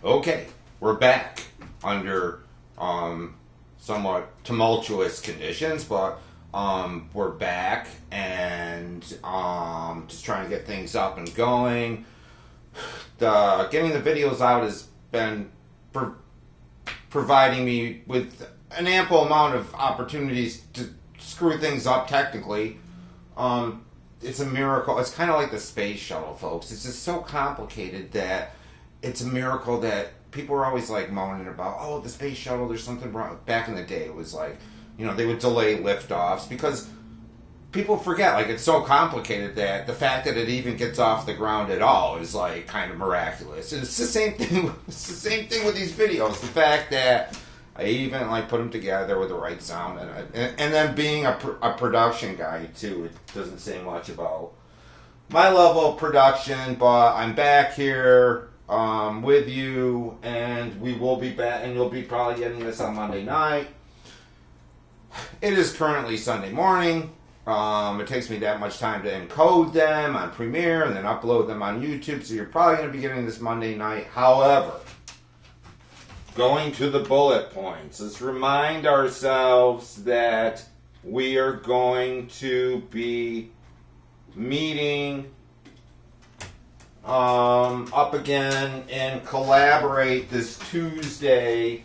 Okay, we're back under somewhat tumultuous conditions, but we're back and just trying to get things up and going. Getting the videos out has been providing me with an ample amount of opportunities to screw things up technically. It's a miracle. It's kind of like the space shuttle, folks. It's just so complicated that it's a miracle that people are always like moaning about, oh, the space shuttle, there's something wrong. Back in the day, it was like, they would delay liftoffs because people forget, like, it's so complicated that the fact that it even gets off the ground at all is like kind of miraculous. And it's the same thing. It's the same thing with these videos. The fact that I even like put them together with the right sound, and then being a production guy too. It doesn't say much about my level of production, but I'm back here with you, and we will be back, and you'll be probably getting this on Monday night. It is currently Sunday morning. It takes me that much time to encode them on Premiere and then upload them on YouTube, so you're probably going to be getting this Monday night. However, going to the bullet points, let's remind ourselves that we are going to be meeting up again and collaborate this Tuesday,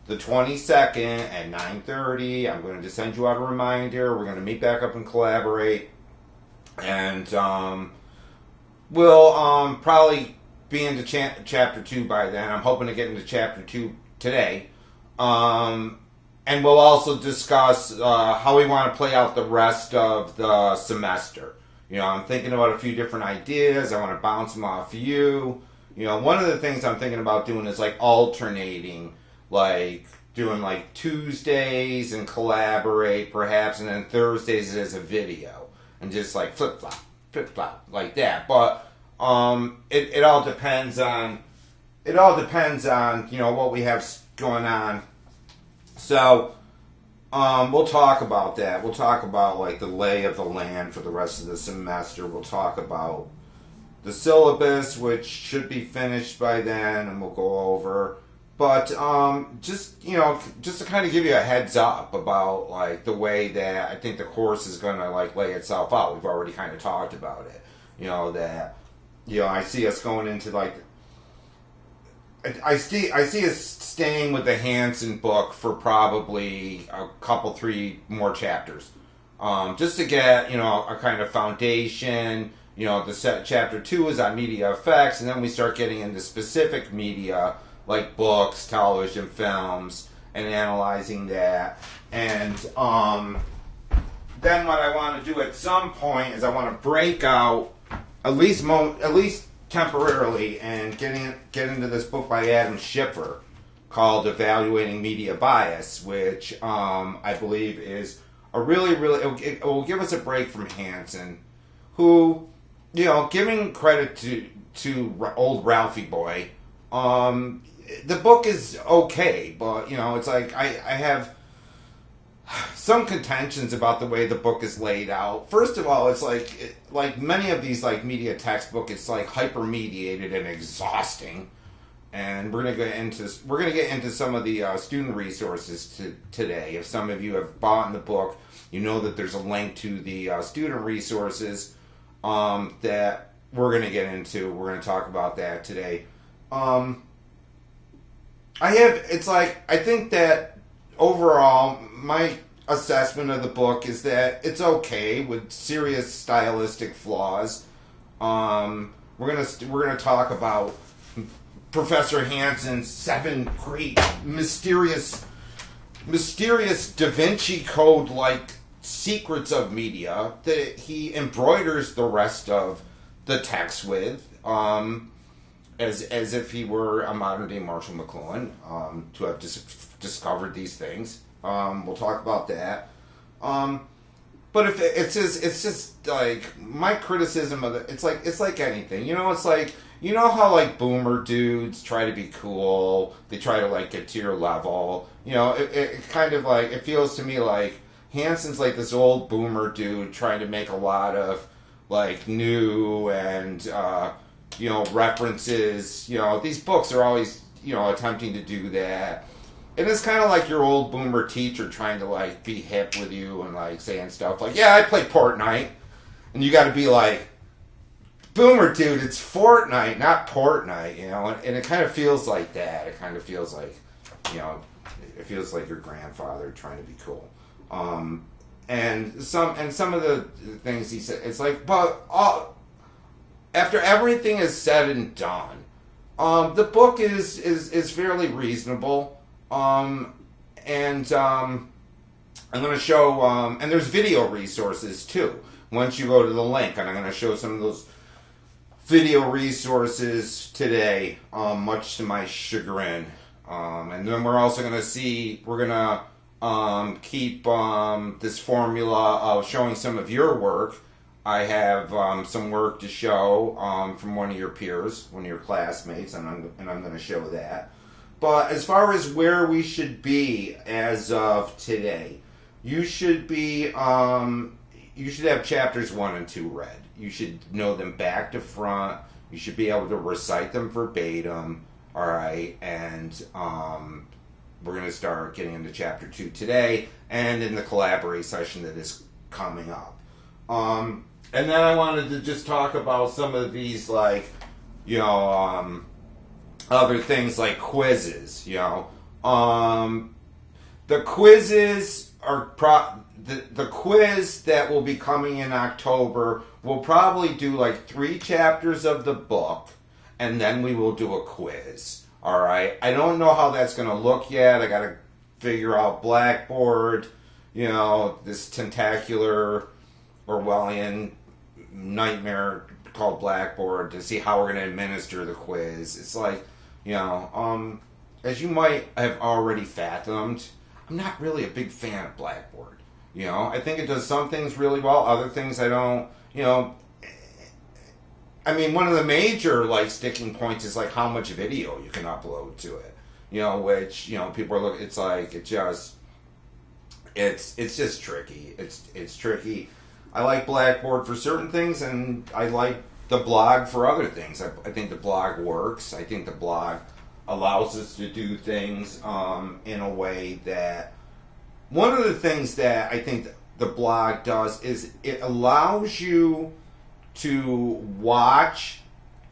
the 22nd at 9:30. I'm going to just send you out a reminder. We're going to meet back up and collaborate. And we'll probably be into chapter 2 by then. I'm hoping to get into chapter 2 today. And we'll also discuss how we want to play out the rest of the semester. I'm thinking about a few different ideas. I want to bounce them off you. One of the things I'm thinking about doing is like alternating, like doing like Tuesdays and collaborate perhaps, and then Thursdays as a video, and just like flip flop like that. But it all depends on what we have going on. So we'll talk about that. We'll talk about like the lay of the land for the rest of the semester. We'll talk about the syllabus, which should be finished by then, and we'll go over. But just to kind of give you a heads up about like the way that I think the course is going to like lay itself out. We've already kind of talked about it. I see us going into like I see us staying with the Hansen book for probably a couple, 3 more chapters, just to get a kind of foundation. Chapter 2 is on media effects, and then we start getting into specific media like books, television, films, and analyzing that. And then what I want to do at some point is I want to break out at least temporarily and get into this book by Adam Schiffer called Evaluating Media Bias, which I believe is a really, it will give us a break from Hansen, who, giving credit to old Ralphie boy, the book is okay, but it's like I have some contentions about the way the book is laid out. First of all, it's like many of these like media textbook, it's like hyper mediated and exhausting. And we're gonna get into some of the student resources today. If some of you have bought in the book, you know that there's a link to the student resources that we're gonna get into. We're gonna talk about that today. I think that overall, my assessment of the book is that it's okay with serious stylistic flaws. We're gonna talk about Professor Hansen's 7 great mysterious Da Vinci Code like secrets of media that he embroiders the rest of the text with. As if he were a modern day Marshall McLuhan, to have discovered these things. We'll talk about that. But if it's just like my criticism of it. It's like anything. It's like how like boomer dudes try to be cool. They try to like get to your level. It kind of like it feels to me like Hansen's like this old boomer dude trying to make a lot of like new and references. These books are always, attempting to do that. And it's kind of like your old boomer teacher trying to, like, be hip with you and, like, saying stuff like, yeah, I play Fortnite. And you got to be like, boomer dude, it's Fortnite, not Portnite, And it kind of feels like that. It kind of feels like, it feels like your grandfather trying to be cool. And some of the things he said, it's like, but after everything is said and done, the book is fairly reasonable. I'm going to show, and there's video resources too. Once you go to the link, and I'm going to show some of those video resources today, much to my chagrin. And then we're also going to keep this formula of showing some of your work. I have some work to show from one of your peers, one of your classmates, and I'm going to show that. But as far as where we should be as of today, you should have chapters 1 and 2 read. You should know them back to front. You should be able to recite them verbatim. All right, and we're going to start getting into chapter 2 today, and in the collaborate session that is coming up. And then I wanted to just talk about some of these, like, other things like quizzes. The quizzes are the quiz that will be coming in October. We'll probably do like 3 chapters of the book, and then we will do a quiz. All right. I don't know how that's going to look yet. I got to figure out Blackboard, this tentacular Orwellian nightmare called Blackboard, to see how we're going to administer the quiz. It's like, as you might have already fathomed, I'm not really a big fan of Blackboard. I think it does some things really well, other things I don't. I mean, one of the major, like, sticking points is, like, how much video you can upload to it. Which, people are looking, it's like, it's just tricky. It's tricky. I like Blackboard for certain things, and I like the blog for other things. I think the blog works. I think the blog allows us to do things in a way that... One of the things that I think the blog does is it allows you to watch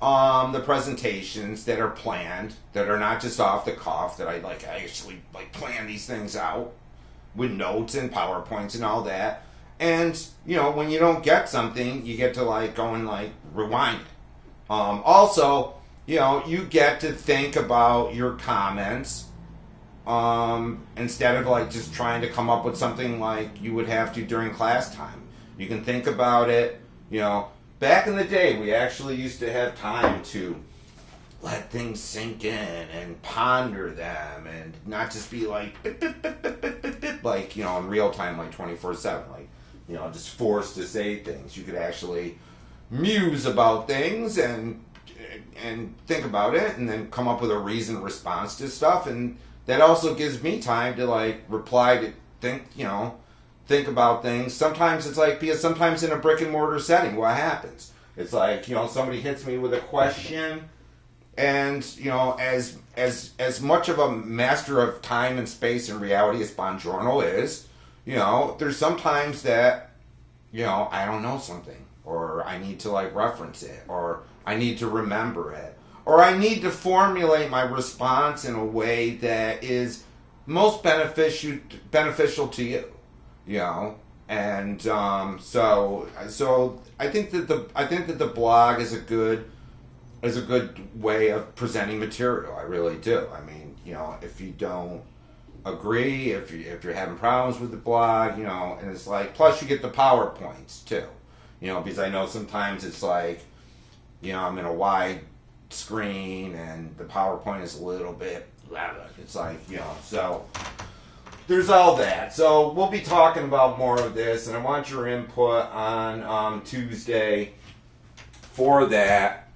the presentations that are planned, that are not just off the cuff, that I actually plan these things out with notes and PowerPoints and all that. And, when you don't get something, you get to, go and, rewind it. Also, you get to think about your comments instead of, just trying to come up with something like you would have to during class time. You can think about it. Back in the day, we actually used to have time to let things sink in and ponder them, and not just be in real time, 24/7, just forced to say things. You could actually muse about things and think about it, and then come up with a reasoned response to stuff. And that also gives me time to reply to think about things. Sometimes it's because sometimes in a brick and mortar setting, what happens? It's somebody hits me with a question, and as much of a master of time and space and reality as Bongiorno is, there's sometimes that I don't know something, or I need to reference it, or I need to remember it, or I need to formulate my response in a way that is most beneficial to you. And so I think that the blog is a good way of presenting material. I really do. I mean, if you don't agree, if you're having problems with the blog, and it's plus you get the PowerPoints too, because I know sometimes it's I'm in a wide screen and the PowerPoint is a little bit, it's so there's all that. So we'll be talking about more of this, and I want your input on Tuesday for that.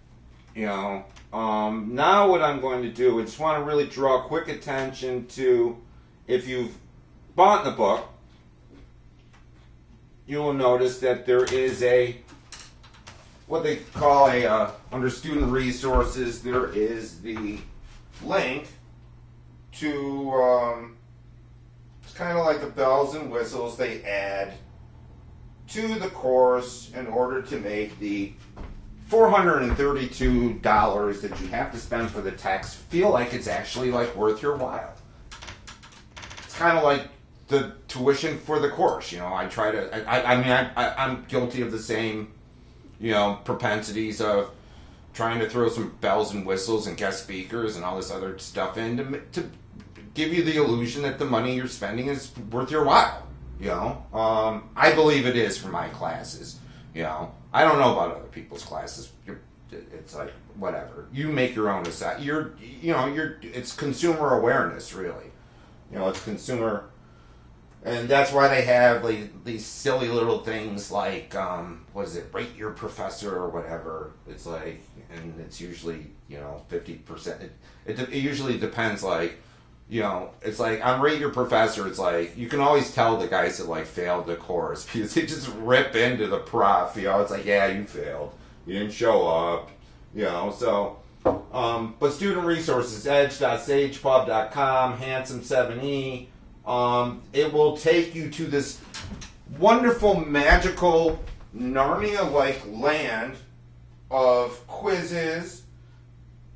Now what I'm going to do, I just want to really draw quick attention to, if you've bought the book, you will notice that there is a what they call under student resources, there is the link to, it's kind of like the bells and whistles they add to the course in order to make the $432 that you have to spend for the text feel like it's actually like worth your while. It's kind of like the tuition for the course, I try to, I'm guilty of the same, propensities of trying to throw some bells and whistles and guest speakers and all this other stuff in to give you the illusion that the money you're spending is worth your while. I believe it is for my classes. I don't know about other people's classes. It's like whatever. You make your own assessment. It's consumer awareness, really. It's consumer, and that's why they have these silly little things like rate your professor or whatever. It's like, and it's usually 50%. It usually depends it's like on Rate Your Professor, it's like you can always tell the guys that failed the course because they just rip into the prof. It's like, yeah, you failed, you didn't show up, So, but student resources, edge.sagepub.com, Handsome7E. It will take you to this wonderful, magical Narnia-like land of quizzes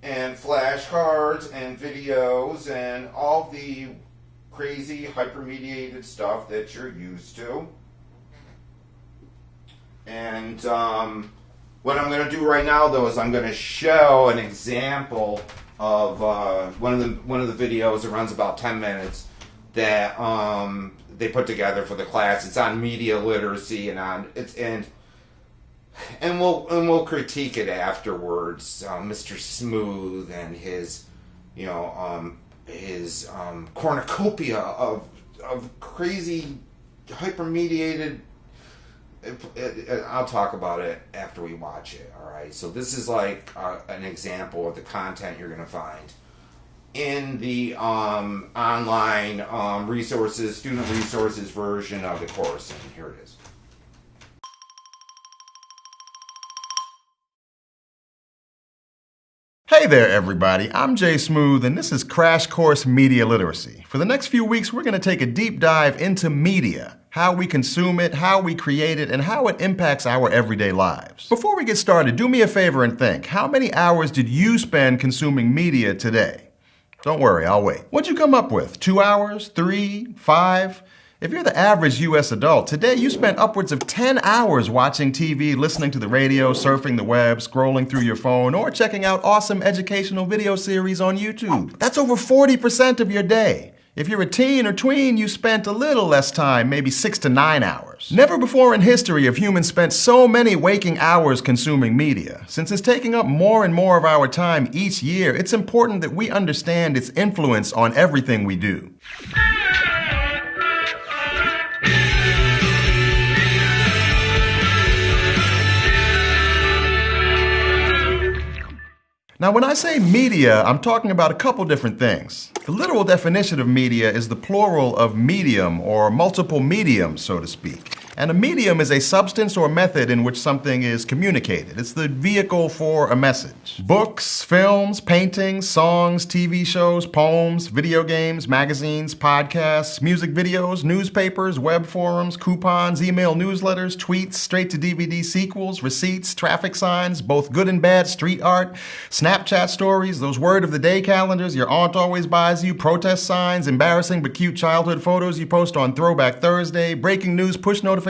and flashcards and videos and all the crazy hypermediated stuff that you're used to. And what I'm going to do right now, though, is I'm going to show an example of one of the videos that runs about 10 minutes that they put together for the class. It's on media literacy and we'll critique it afterwards. Mr. Smooth and his cornucopia of crazy hypermediated. I'll talk about it after we watch it. All right. So this is like an example of the content you're going to find in the online resources, student resources version of the course. And here it is. Hey there, everybody. I'm Jay Smooth, and this is Crash Course Media Literacy. For the next few weeks, we're going to take a deep dive into media, how we consume it, how we create it, and how it impacts our everyday lives. Before we get started, do me a favor and think, how many hours did you spend consuming media today? Don't worry, I'll wait. What'd you come up with? 2 hours? 3? 5? If you're the average U.S. adult, today you spent upwards of 10 hours watching TV, listening to the radio, surfing the web, scrolling through your phone, or checking out awesome educational video series on YouTube. That's over 40% of your day. If you're a teen or tween, you spent a little less time, maybe 6 to 9 hours. Never before in history have humans spent so many waking hours consuming media. Since it's taking up more and more of our time each year, it's important that we understand its influence on everything we do. Now, when I say media, I'm talking about a couple different things. The literal definition of media is the plural of medium or multiple mediums, so to speak. And a medium is a substance or method in which something is communicated. It's the vehicle for a message. Books, films, paintings, songs, TV shows, poems, video games, magazines, podcasts, music videos, newspapers, web forums, coupons, email newsletters, tweets, straight-to-DVD sequels, receipts, traffic signs, both good and bad street art, Snapchat stories, those word of the day calendars your aunt always buys you, protest signs, embarrassing but cute childhood photos you post on Throwback Thursday, breaking news push notifications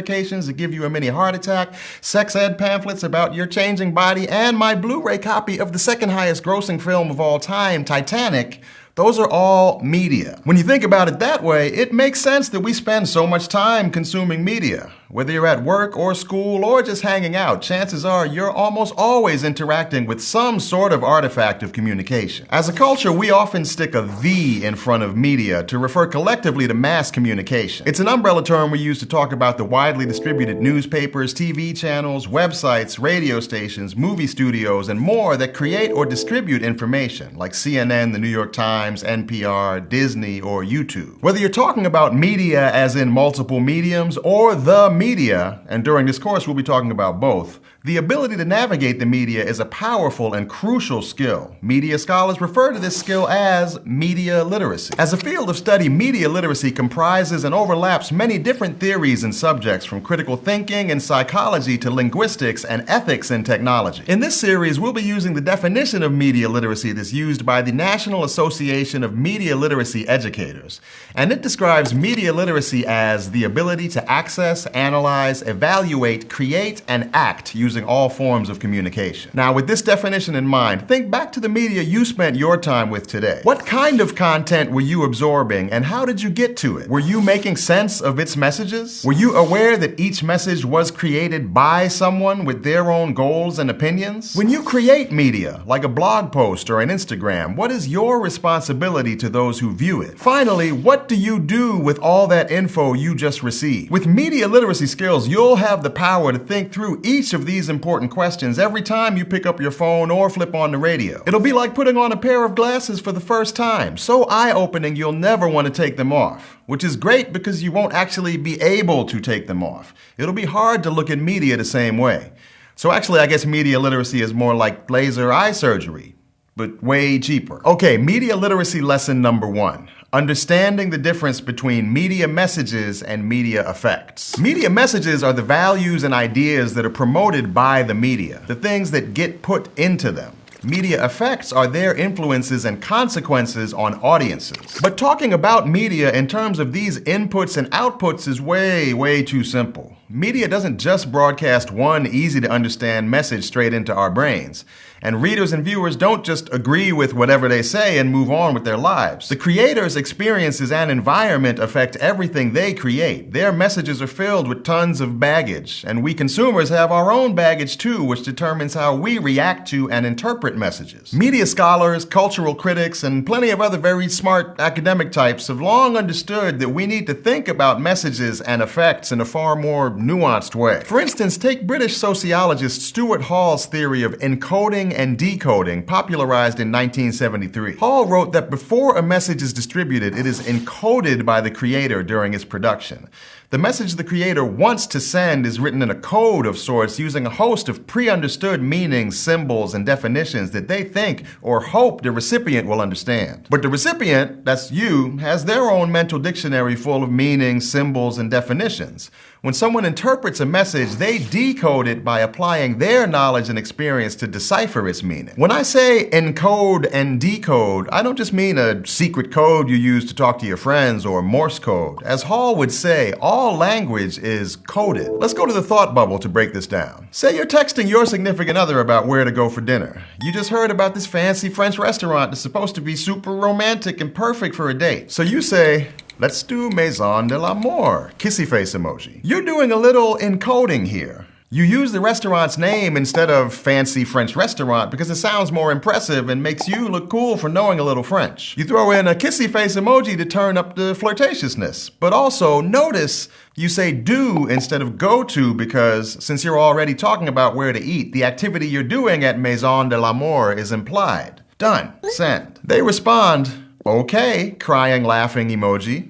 to give you a mini heart attack, sex ed pamphlets about your changing body, and my Blu-ray copy of the second highest grossing film of all time, Titanic. Those are all media. When you think about it that way, it makes sense that we spend so much time consuming media. Whether you're at work or school or just hanging out, chances are you're almost always interacting with some sort of artifact of communication. As a culture, we often stick a "the" in front of media to refer collectively to mass communication. It's an umbrella term we use to talk about the widely distributed newspapers, TV channels, websites, radio stations, movie studios, and more that create or distribute information, like CNN, the New York Times, NPR, Disney, or YouTube. Whether you're talking about media as in multiple mediums or the media, and during this course we'll be talking about both, The ability to navigate the media is a powerful and crucial skill. Media scholars refer to this skill as media literacy. As a field of study, media literacy comprises and overlaps many different theories and subjects, from critical thinking and psychology to linguistics and ethics and technology. In this series, we'll be using the definition of media literacy that's used by the National Association of Media Literacy Educators. And it describes media literacy as the ability to access, analyze, evaluate, create, and act using all forms of communication. Now, with this definition in mind, think back to the media you spent your time with today. What kind of content were you absorbing, and how did you get to it? Were you making sense of its messages? Were you aware that each message was created by someone with their own goals and opinions? When you create media, like a blog post or an Instagram, what is your responsibility to those who view it? Finally, what do you do with all that info you just received? With media literacy skills, you'll have the power to think through each of these important questions every time you pick up your phone or flip on the radio. It'll be like putting on a pair of glasses for the first time, so eye-opening you'll never want to take them off, which is great because you won't actually be able to take them off. It'll be hard to look at media the same way. So actually, I guess media literacy is more like laser eye surgery, but way cheaper. Okay, media literacy lesson number 1. Understanding the difference between media messages and media effects. Media messages are the values and ideas that are promoted by the media, the things that get put into them. Media effects are their influences and consequences on audiences. But talking about media in terms of these inputs and outputs is way too simple. Media doesn't just broadcast one easy-to-understand message straight into our brains. And readers and viewers don't just agree with whatever they say and move on with their lives. The creators' experiences and environment affect everything they create. Their messages are filled with tons of baggage, and we consumers have our own baggage too, which determines how we react to and interpret messages. Media scholars, cultural critics, and plenty of other very smart academic types have long understood that we need to think about messages and effects in a far more nuanced way. For instance, take British sociologist Stuart Hall's theory of encoding and decoding, popularized in 1973. Hall wrote that before a message is distributed, it is encoded by the creator during its production. The message the creator wants to send is written in a code of sorts using a host of pre-understood meanings, symbols, and definitions that they think or hope the recipient will understand. But the recipient, that's you, has their own mental dictionary full of meanings, symbols, and definitions. When someone interprets a message, they decode it by applying their knowledge and experience to decipher its meaning. When I say encode and decode, I don't just mean a secret code you use to talk to your friends or Morse code. As Hall would say, all language is coded. Let's go to the thought bubble to break this down. Say you're texting your significant other about where to go for dinner. You just heard about this fancy French restaurant that's supposed to be super romantic and perfect for a date. So you say, let's do Maison de l'Amour, kissy face emoji. You're doing a little encoding here. You use the restaurant's name instead of fancy French restaurant because it sounds more impressive and makes you look cool for knowing a little French. You throw in a kissy face emoji to turn up the flirtatiousness. But also, notice you say do instead of go to because since you're already talking about where to eat, the activity you're doing at Maison de l'Amour is implied. Done. Send. They respond, okay, crying, laughing emoji.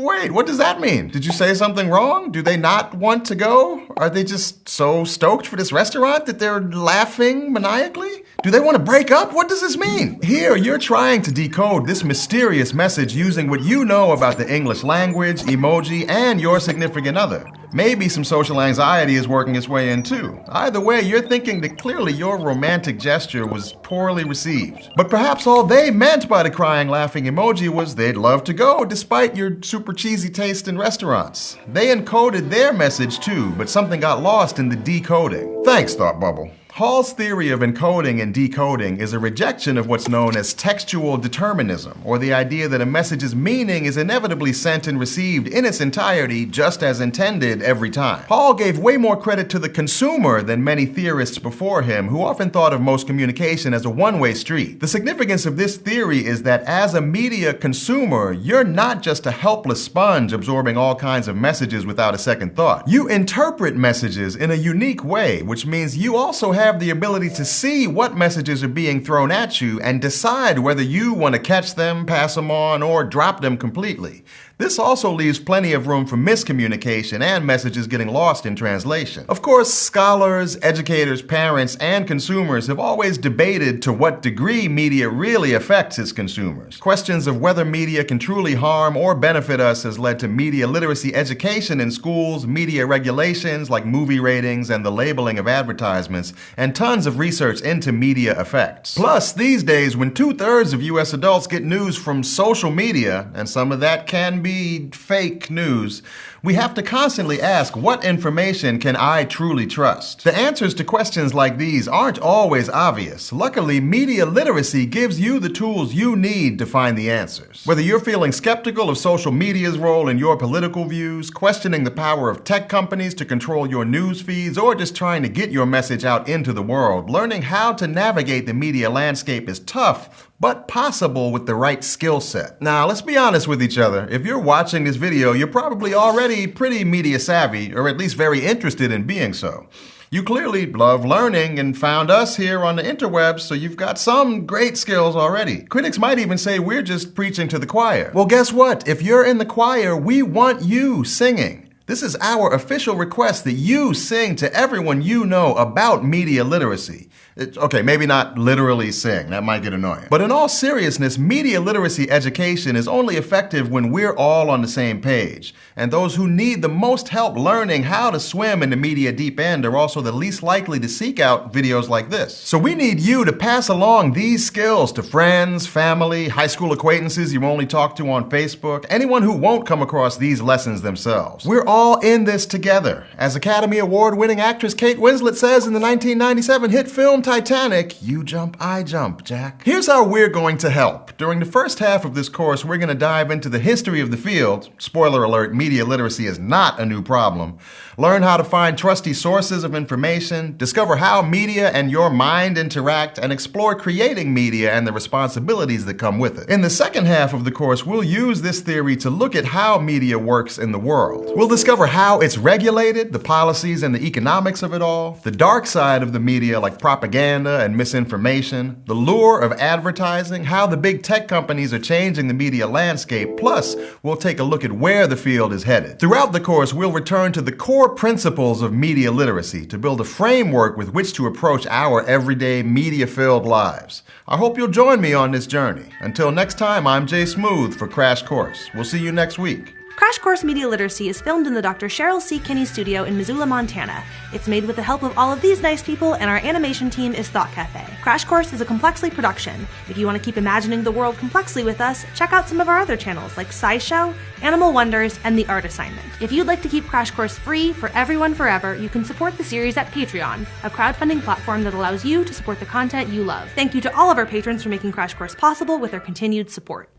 Wait, what does that mean? Did you say something wrong? Do they not want to go? Are they just so stoked for this restaurant that they're laughing maniacally? Do they want to break up? What does this mean? Here, you're trying to decode this mysterious message using what you know about the English language, emoji, and your significant other. Maybe some social anxiety is working its way in too. Either way, you're thinking that clearly your romantic gesture was poorly received. But perhaps all they meant by the crying, laughing emoji was they'd love to go despite your super cheesy taste in restaurants. They encoded their message too, but something got lost in the decoding. Thanks, Thought Bubble. Hall's theory of encoding and decoding is a rejection of what's known as textual determinism, or the idea that a message's meaning is inevitably sent and received in its entirety just as intended every time. Hall gave way more credit to the consumer than many theorists before him, who often thought of most communication as a one-way street. The significance of this theory is that as a media consumer, you're not just a helpless sponge absorbing all kinds of messages without a second thought. You interpret messages in a unique way, which means you also have have the ability to see what messages are being thrown at you and decide whether you want to catch them, pass them on, or drop them completely. This also leaves plenty of room for miscommunication and messages getting lost in translation. Of course, scholars, educators, parents, and consumers have always debated to what degree media really affects its consumers. Questions of whether media can truly harm or benefit us has led to media literacy education in schools, media regulations like movie ratings and the labeling of advertisements, and tons of research into media effects. Plus, these days, when 2/3 of U.S. adults get news from social media, and some of that can be fake news, we have to constantly ask, what information can I truly trust? The answers to questions like these aren't always obvious. Luckily, media literacy gives you the tools you need to find the answers. Whether you're feeling skeptical of social media's role in your political views, questioning the power of tech companies to control your news feeds, or just trying to get your message out into the world, learning how to navigate the media landscape is tough, but possible with the right skill set. Now, let's be honest with each other. If you're watching this video, you're probably already pretty media savvy, or at least very interested in being so. You clearly love learning and found us here on the interwebs, so you've got some great skills already. Critics might even say we're just preaching to the choir. Well, guess what? If you're in the choir, we want you singing. This is our official request that you sing to everyone you know about media literacy. Okay, maybe not literally sing, that might get annoying. But in all seriousness, media literacy education is only effective when we're all on the same page. And those who need the most help learning how to swim in the media deep end are also the least likely to seek out videos like this. So we need you to pass along these skills to friends, family, high school acquaintances you only talk to on Facebook, anyone who won't come across these lessons themselves. We're all in this together. As Academy Award-winning actress Kate Winslet says in the 1997 hit film Titanic, you jump, I jump, Jack. Here's how we're going to help. During the first half of this course, we're going to dive into the history of the field. Spoiler alert, media literacy is not a new problem. Learn how to find trusty sources of information, discover how media and your mind interact, and explore creating media and the responsibilities that come with it. In the second half of the course, we'll use this theory to look at how media works in the world. We'll discover how it's regulated, the policies and the economics of it all, the dark side of the media like propaganda and misinformation, the lure of advertising, how the big tech companies are changing the media landscape, plus we'll take a look at where the field is headed. Throughout the course, we'll return to the core principles of media literacy to build a framework with which to approach our everyday media-filled lives. I hope you'll join me on this journey. Until next time, I'm Jay Smooth for Crash Course. We'll see you next week. Crash Course Media Literacy is filmed in the Dr. Cheryl C. Kinney studio in Missoula, Montana. It's made with the help of all of these nice people, and our animation team is Thought Cafe. Crash Course is a Complexly production. If you want to keep imagining the world complexly with us, check out some of our other channels like SciShow, Animal Wonders, and The Art Assignment. If you'd like to keep Crash Course free for everyone forever, you can support the series at Patreon, a crowdfunding platform that allows you to support the content you love. Thank you to all of our patrons for making Crash Course possible with their continued support.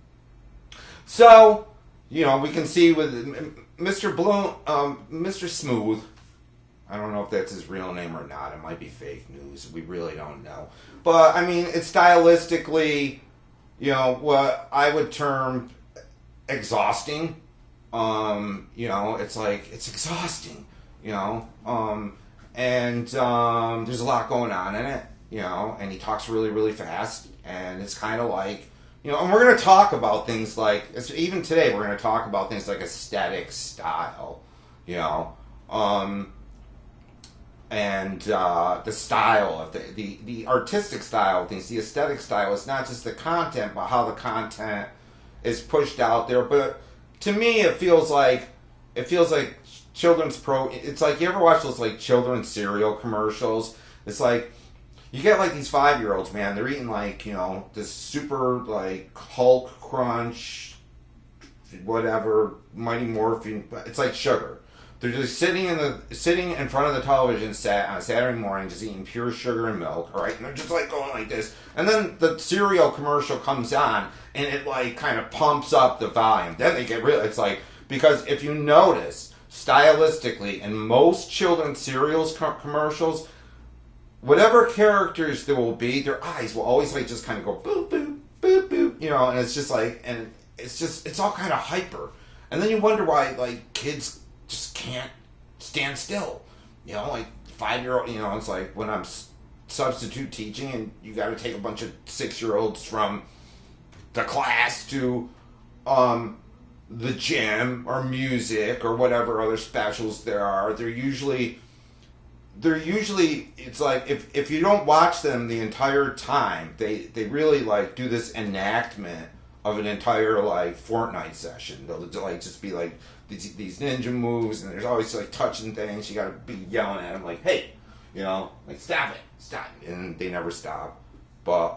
So, we can see with Mr. Bloom, Mr. Smooth, I don't know if that's his real name or not. It might be fake news. We really don't know. But, it's stylistically, what I would term exhausting. It's exhausting, and there's a lot going on in it, and he talks really, really fast, and it's kind of like, and we're going to talk about things like, even today, we're going to talk about things like aesthetic style, and the style of the artistic style of things, the aesthetic style. It's not just the content, but how the content is pushed out there. But to me, it feels like children's it's like, you ever watch those like children's cereal commercials? It's like, you get like these 5-year-olds, man, they're eating like, this super like Hulk Crunch, whatever, Mighty Morphin, it's like sugar. They're just sitting in front of the television set on a Saturday morning, just eating pure sugar and milk, all right? And they're just like going like this. And then the cereal commercial comes on, and it like kind of pumps up the volume. Then they get real. It's like, because if you notice, stylistically, in most children's cereals commercials, whatever characters there will be, their eyes will always like just kind of go boop, boop, boop, boop, and it's just like, and it's all kind of hyper. And then you wonder why like kids just can't stand still, like 5-year-old, it's like when I'm substitute teaching, and you got to take a bunch of 6-year-olds from the class to the gym or music or whatever other specials there are. They're usually it's like if you don't watch them the entire time, they really like do this enactment of an entire like Fortnite session. They'll like just be like these ninja moves, and there's always like touching things. You got to be yelling at them like, hey, you know, like stop it, and they never stop. But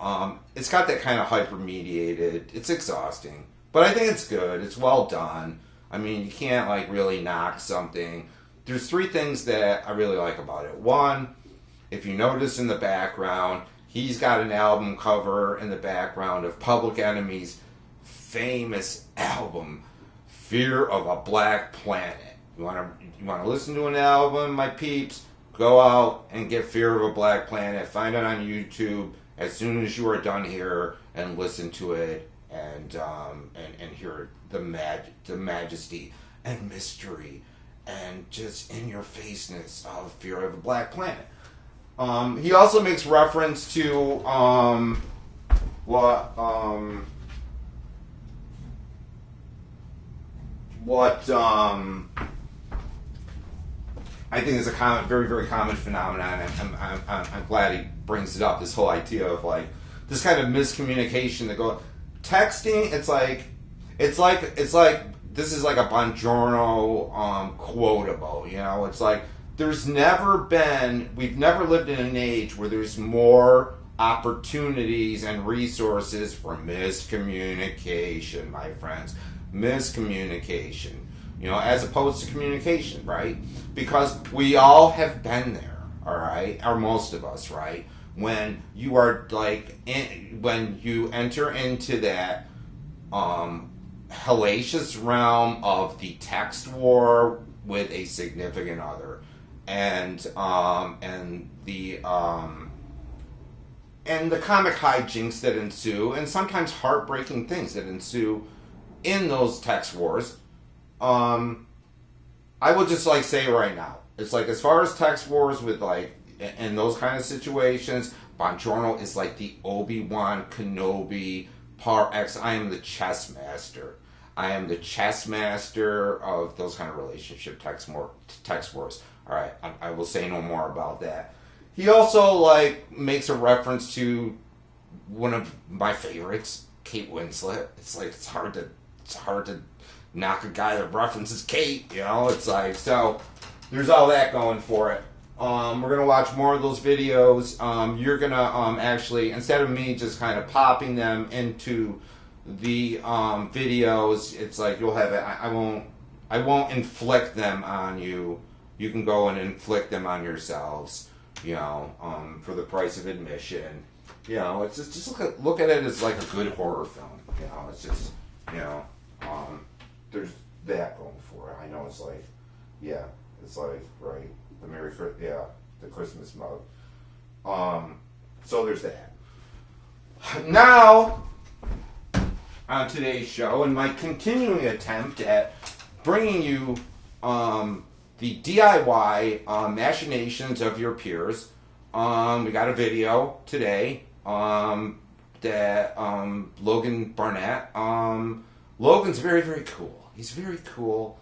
it's got that kind of hyper mediated. It's exhausting, but I think it's good. It's well done. I mean, you can't like really knock something. There's 3 things that I really like about it. One, if you notice in the background, he's got an album cover in the background of Public Enemy's famous album, Fear of a Black Planet. You want to listen to an album, my peeps? Go out and get Fear of a Black Planet. Find it on YouTube as soon as you are done here, and listen to it and hear the majesty and mystery and just in-your-faceness of Fear of a Black Planet. He also makes reference to what I think is a very, very common phenomenon, and I'm glad he brings it up. This whole idea of like this kind of miscommunication that texting. It's like this is like a Buongiorno quotable. You know, it's like we've never lived in an age where there's more opportunities and resources for miscommunication, my friends. Miscommunication. You know, as opposed to communication, right? Because we all have been there, all right? Or most of us, right? When you are like, when you enter into that hellacious realm of the text war with a significant other, and the comic hijinks that ensue, and sometimes heartbreaking things that ensue in those text wars. I will just like say right now, it's like as far as text wars with like in those kind of situations, Buongiorno is like the Obi-Wan Kenobi par X. I am the chess master. I am the chess master of those kind of relationship text wars. All right, I will say no more about that. He also like makes a reference to one of my favorites, Kate Winslet. It's like it's hard to knock a guy that references Kate, you know. It's like, so there's all that going for it. We're gonna watch more of those videos. You're gonna actually, instead of me just kind of popping them into the videos, it's like you'll have it. I won't inflict them on you. You can go and inflict them on yourselves, you know, for the price of admission. You know, it's just look at it as like a good horror film. You know, it's just, you know, there's that going for it. I know it's like, yeah, it's like, right, the Christmas mug. So there's that. Now, on today's show, in my continuing attempt at bringing you the DIY machinations of your peers, we got a video today that Logan Barnett. Logan's very, very cool. He's very cool.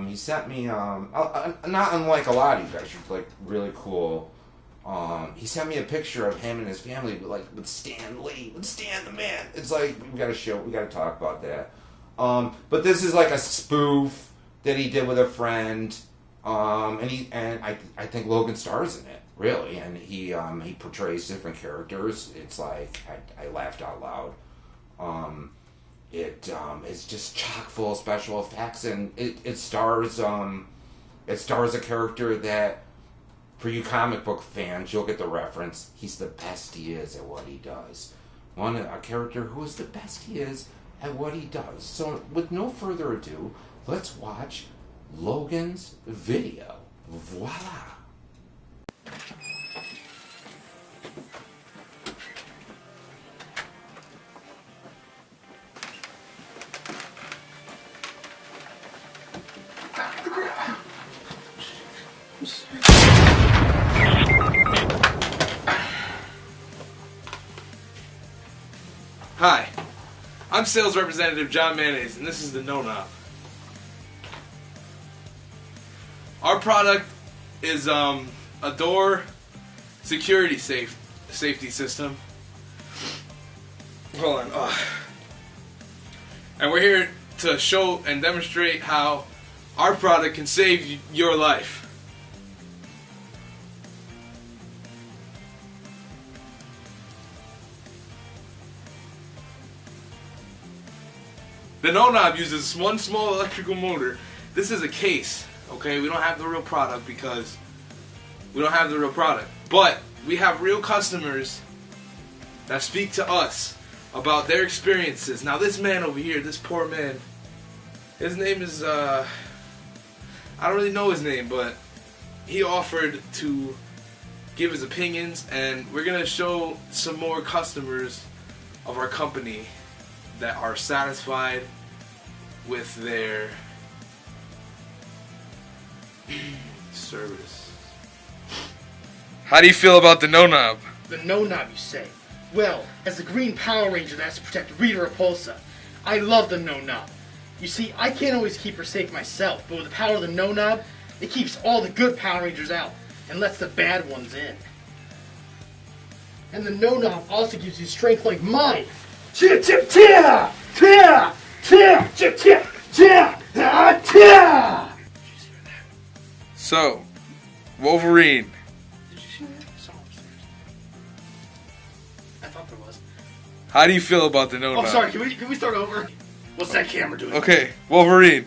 He sent me, not unlike a lot of you guys, you're like really cool. He sent me a picture of him and his family with Stan Lee, with Stan the Man. It's like, we gotta talk about that. But this is like a spoof that he did with a friend. And I think Logan stars in it, really. And he portrays different characters. It's like, I laughed out loud. It's just chock full of special effects, and it stars a character that, for you comic book fans, you'll get the reference. He's the best he is at what he does. A character who is the best he is at what he does. So, with no further ado, let's watch Logan's video. Voila! Hi, I'm sales representative John Mayonnaise, and this is the No Knob. Our product is a door security safety system. Hold on. And we're here to show and demonstrate how our product can save your life. The No Knob uses one small electrical motor. This is a case, okay? We don't have the real product because we don't have the real product. But we have real customers that speak to us about their experiences. Now this man over here, this poor man, his name is, I don't really know his name, but he offered to give his opinions, and we're going to show some more customers of our company that are satisfied with their service. How do you feel about the No Knob? The No Knob, you say? Well, as the Green Power Ranger that has to protect Rita Repulsa, I love the No Knob. You see, I can't always keep her safe myself, but with the power of the No Knob, it keeps all the good Power Rangers out and lets the bad ones in. And the No Knob also gives you strength like mine. Tia, tia, tia, tia, tia, tia, tia, tia, tia. So, Wolverine. Did you see that? Someone upstairs. I thought there was. How do you feel about the No Knob? Oh, sorry. Can we start over? What's that camera doing? Okay, Wolverine.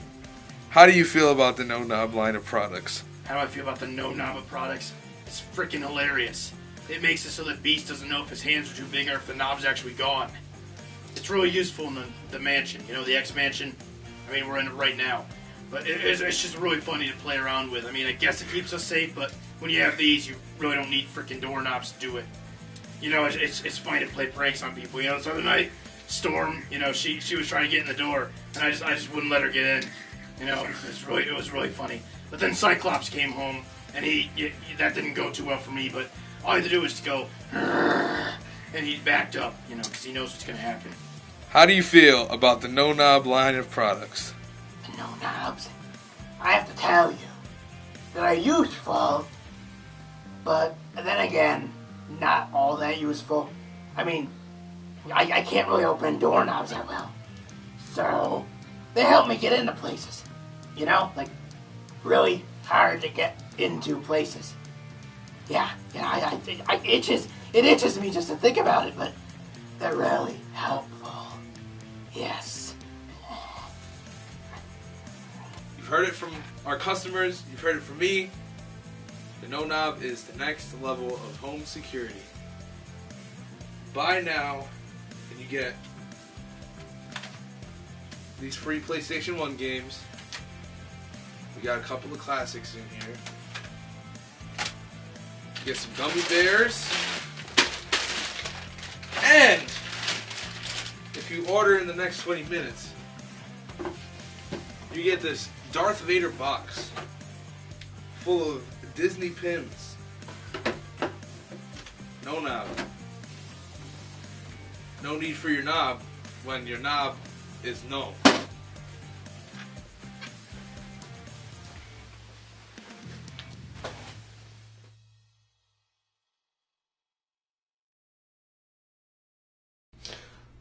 How do you feel about the No Knob line of products? How do I feel about the No Knob of products? It's freaking hilarious. It makes it so that Beast doesn't know if his hands are too big or if the knob's actually gone. It's really useful in the mansion, you know, the X mansion. I mean, we're in it right now. But it's just really funny to play around with. I mean, I guess it keeps us safe, but when you have these, you really don't need freaking doorknobs to do it. You know, it's funny to play pranks on people. You know, the other night, Storm, you know, she was trying to get in the door, and I just wouldn't let her get in. You know, it was really funny. But then Cyclops came home, and that didn't go too well for me. But all I had to do was to go, and he backed up, you know, because he knows what's going to happen. How do you feel about the No Knob line of products? The No Knobs, I have to tell you, they're useful, but then again, not all that useful. I mean, I can't really open doorknobs that well. So, they help me get into places. You know, like, really hard to get into places. Yeah, it itches me just to think about it, but they're really helpful. Yes. You've heard it from our customers, you've heard it from me. The No Knob is the next level of home security. Buy now, and you get these free PlayStation 1 games. We got a couple of classics in here. You get some gummy bears. And if you order in the next 20 minutes, you get this Darth Vader box full of Disney pins. No knob. No need for your knob when your knob is no.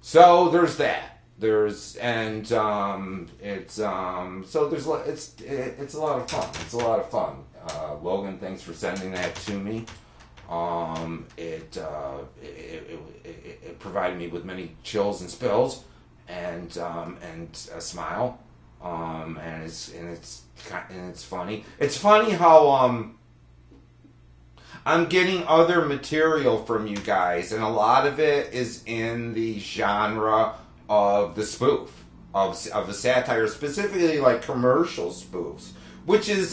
So there's that. It's a lot of fun. It's a lot of fun. Logan, thanks for sending that to me. It provided me with many chills and spills, and a smile. And it's funny. It's funny how I'm getting other material from you guys, and a lot of it is in the genre of the spoof, of the satire, specifically like commercial spoofs, which is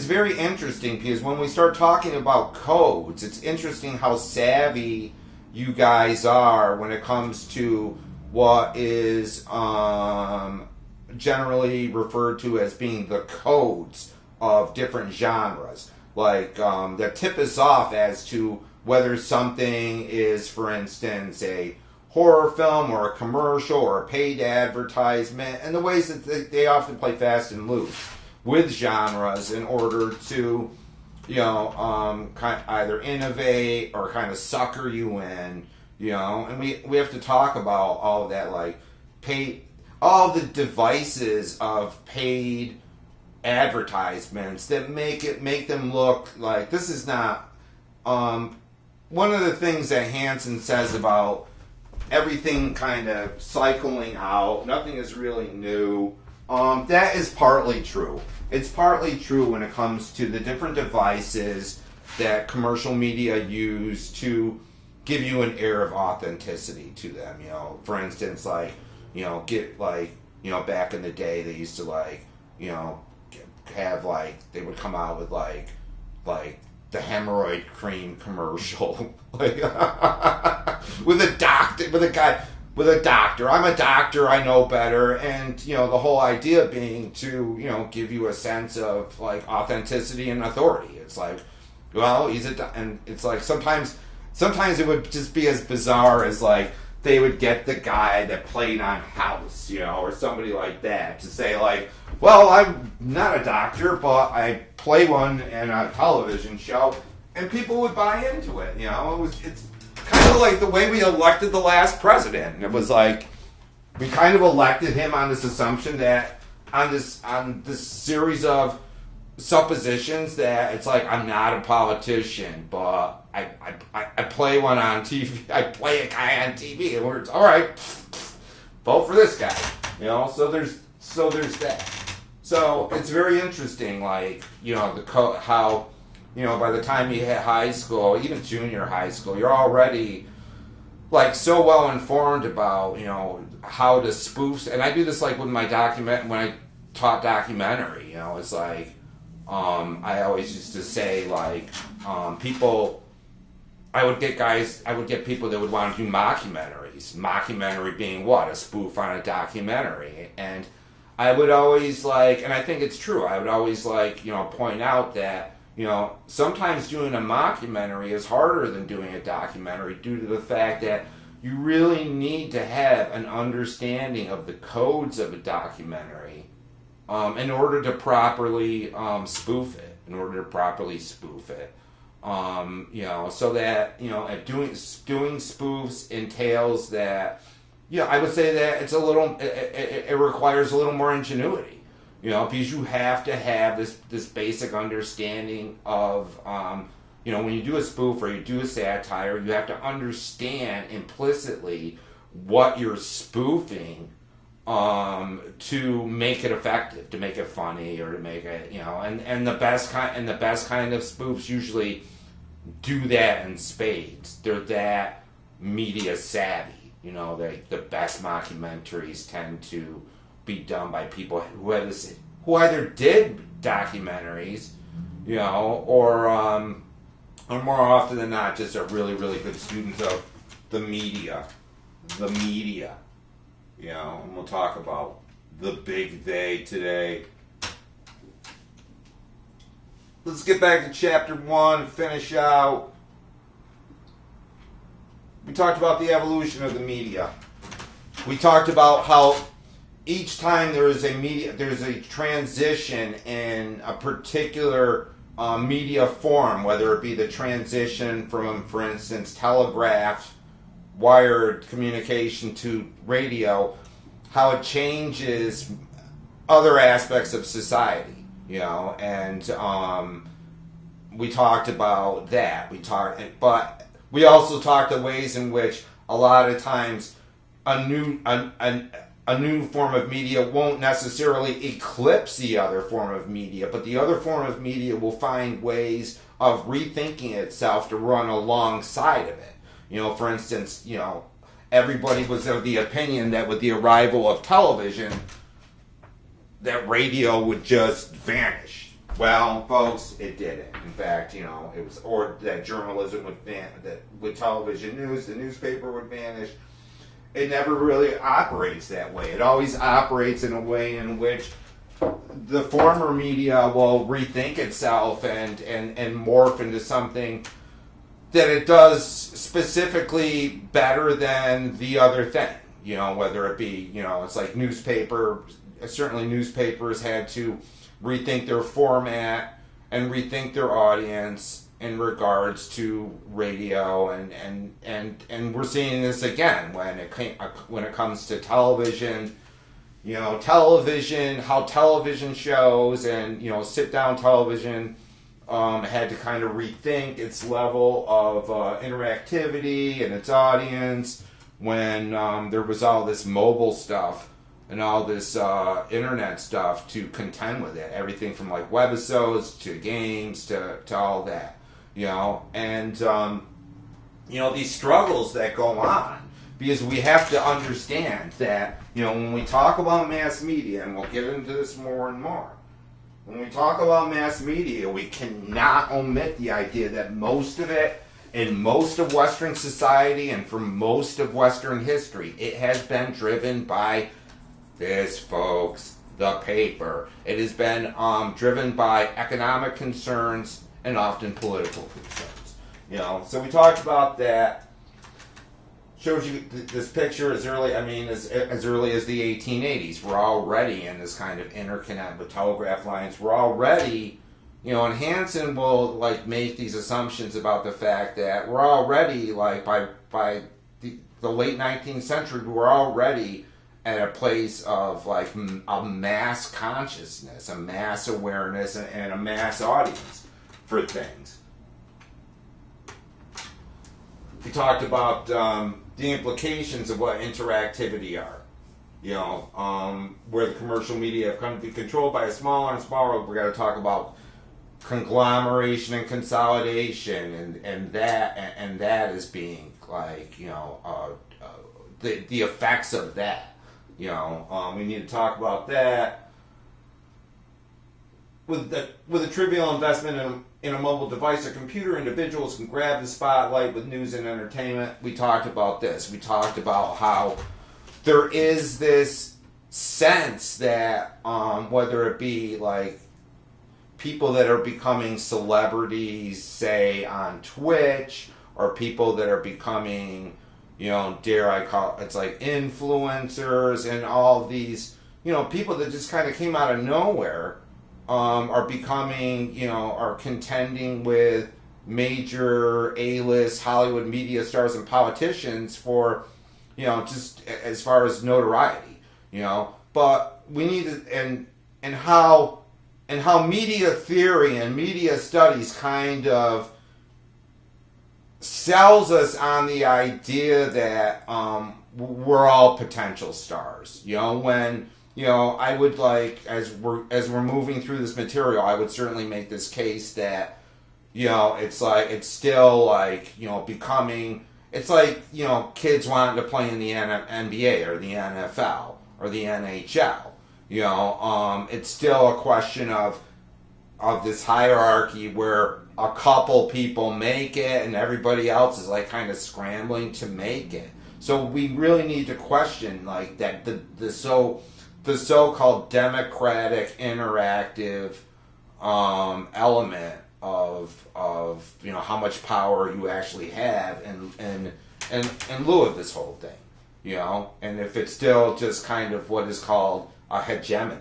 very interesting, because when we start talking about codes, it's interesting how savvy you guys are when it comes to what is generally referred to as being the codes of different genres. Like, that tip us off as to whether something is, for instance, a horror film or a commercial or a paid advertisement, and the ways that they often play fast and loose with genres in order to, either innovate or kind of sucker you in, and we have to talk about all of that, like all the devices of paid advertisements that make them look like this is not. One of the things that Hansen says about everything kind of cycling out, nothing is really new. That is partly true. It's partly true when it comes to the different devices that commercial media use to give you an air of authenticity to them. For instance, back in the day, they used to have they would come out with like the hemorrhoid cream commercial, with a doctor. I'm a doctor, I know better, and the whole idea being to give you a sense of authenticity and authority. It's and it's sometimes it would just be as bizarre as they would get the guy that played on House, or somebody like that to say I'm not a doctor, but I play one in a television show, and people would buy into it. It's kind of like the way we elected the last president. It was we kind of elected him on this assumption that on this series of suppositions that it's I'm not a politician, but I play one on TV. I play a guy on TV, and we're all right. Vote for this guy, So there's that. So it's very interesting, how by the time you hit high school, even junior high school, you're already so well informed about how to spoof. And I do this with my when I taught documentary. It's I always used to say people. I would get people that would want to do mockumentaries. Mockumentary being what? A spoof on a documentary. And I would always and I think it's true, I would always point out that, sometimes doing a mockumentary is harder than doing a documentary due to the fact that you really need to have an understanding of the codes of a documentary in order to properly spoof it. So that doing spoofs entails that. I would say that it's a little. It requires a little more ingenuity. Because you have to have this basic understanding of. When you do a spoof or you do a satire, you have to understand implicitly what you're spoofing to make it effective, to make it funny, or to make it and the best kind of spoofs usually do that in spades. They're that media savvy. The best mockumentaries tend to be done by people who either did documentaries, or more often than not just are really, really good students of the media. And we'll talk about the big they today. Let's get back to chapter 1, finish out. We talked about the evolution of the media. We talked about how each time there's a transition in a particular media form, whether it be the transition from, for instance, telegraph, wired communication to radio, how it changes other aspects of society, and we talked about that. But we also talked the ways in which a lot of times a new form of media won't necessarily eclipse the other form of media, but the other form of media will find ways of rethinking itself to run alongside of it. For instance, everybody was of the opinion that with the arrival of television, that radio would just vanish. Well, folks, it didn't. In fact, it was, or that journalism would that with television news, the newspaper would vanish. It never really operates that way. It always operates in a way in which the former media will rethink itself and morph into something that it does specifically better than the other thing. You know, whether it be, you know, it's like certainly newspapers had to rethink their format and rethink their audience in regards to radio, and we're seeing this again when it comes to television. You know, how television shows and, you know, sit down television had to kind of rethink its level of interactivity and its audience when there was all this mobile stuff and all this internet stuff to contend with it. Everything from like webisodes to games to all that, you know. And, you know, these struggles that go on, because we have to understand that, you know, when we talk about mass media, and we'll get into this more and more, when we talk about mass media, we cannot omit the idea that most of it, in most of Western society and for most of Western history, it has been driven by this, folks, the paper. It has been driven by economic concerns and often political concerns. You know, so we talked about that. Shows you this picture as early as the 1880s. We're already in this kind of interconnect with telegraph lines. We're already, you know, and Hansen will like make these assumptions about the fact that we're already like by the late 19th century, we're already at a place of like a mass consciousness, a mass awareness, and a mass audience for things. We talked about the implications of what interactivity are. You know, where the commercial media have come to be controlled by a smaller and smaller. We're going to talk about conglomeration and consolidation, and that as being like, you know, the effects of that. You know, we need to talk about that. With a trivial investment in a mobile device or computer, individuals can grab the spotlight with news and entertainment. We talked about this. We talked about how there is this sense that whether it be like people that are becoming celebrities, say on Twitch, or people that are becoming, you know, dare I call it, it's like influencers and all these, you know, people that just kind of came out of nowhere. Are becoming, you know, are contending with major A-list Hollywood media stars and politicians for, you know, just as far as notoriety, you know. But we need to, and how media theory and media studies kind of sells us on the idea that we're all potential stars, you know, when. You know, I would like, as we're moving through this material, I would certainly make this case that, you know, it's still like, you know, becoming, it's like, you know, kids wanting to play in the NBA or the NFL or the NHL. You know, it's still a question of this hierarchy where a couple people make it and everybody else is like kind of scrambling to make it. So we really need to question like that the so-called democratic, interactive element of you know how much power you actually have in lieu of this whole thing, you know, and if it's still just kind of what is called a hegemony,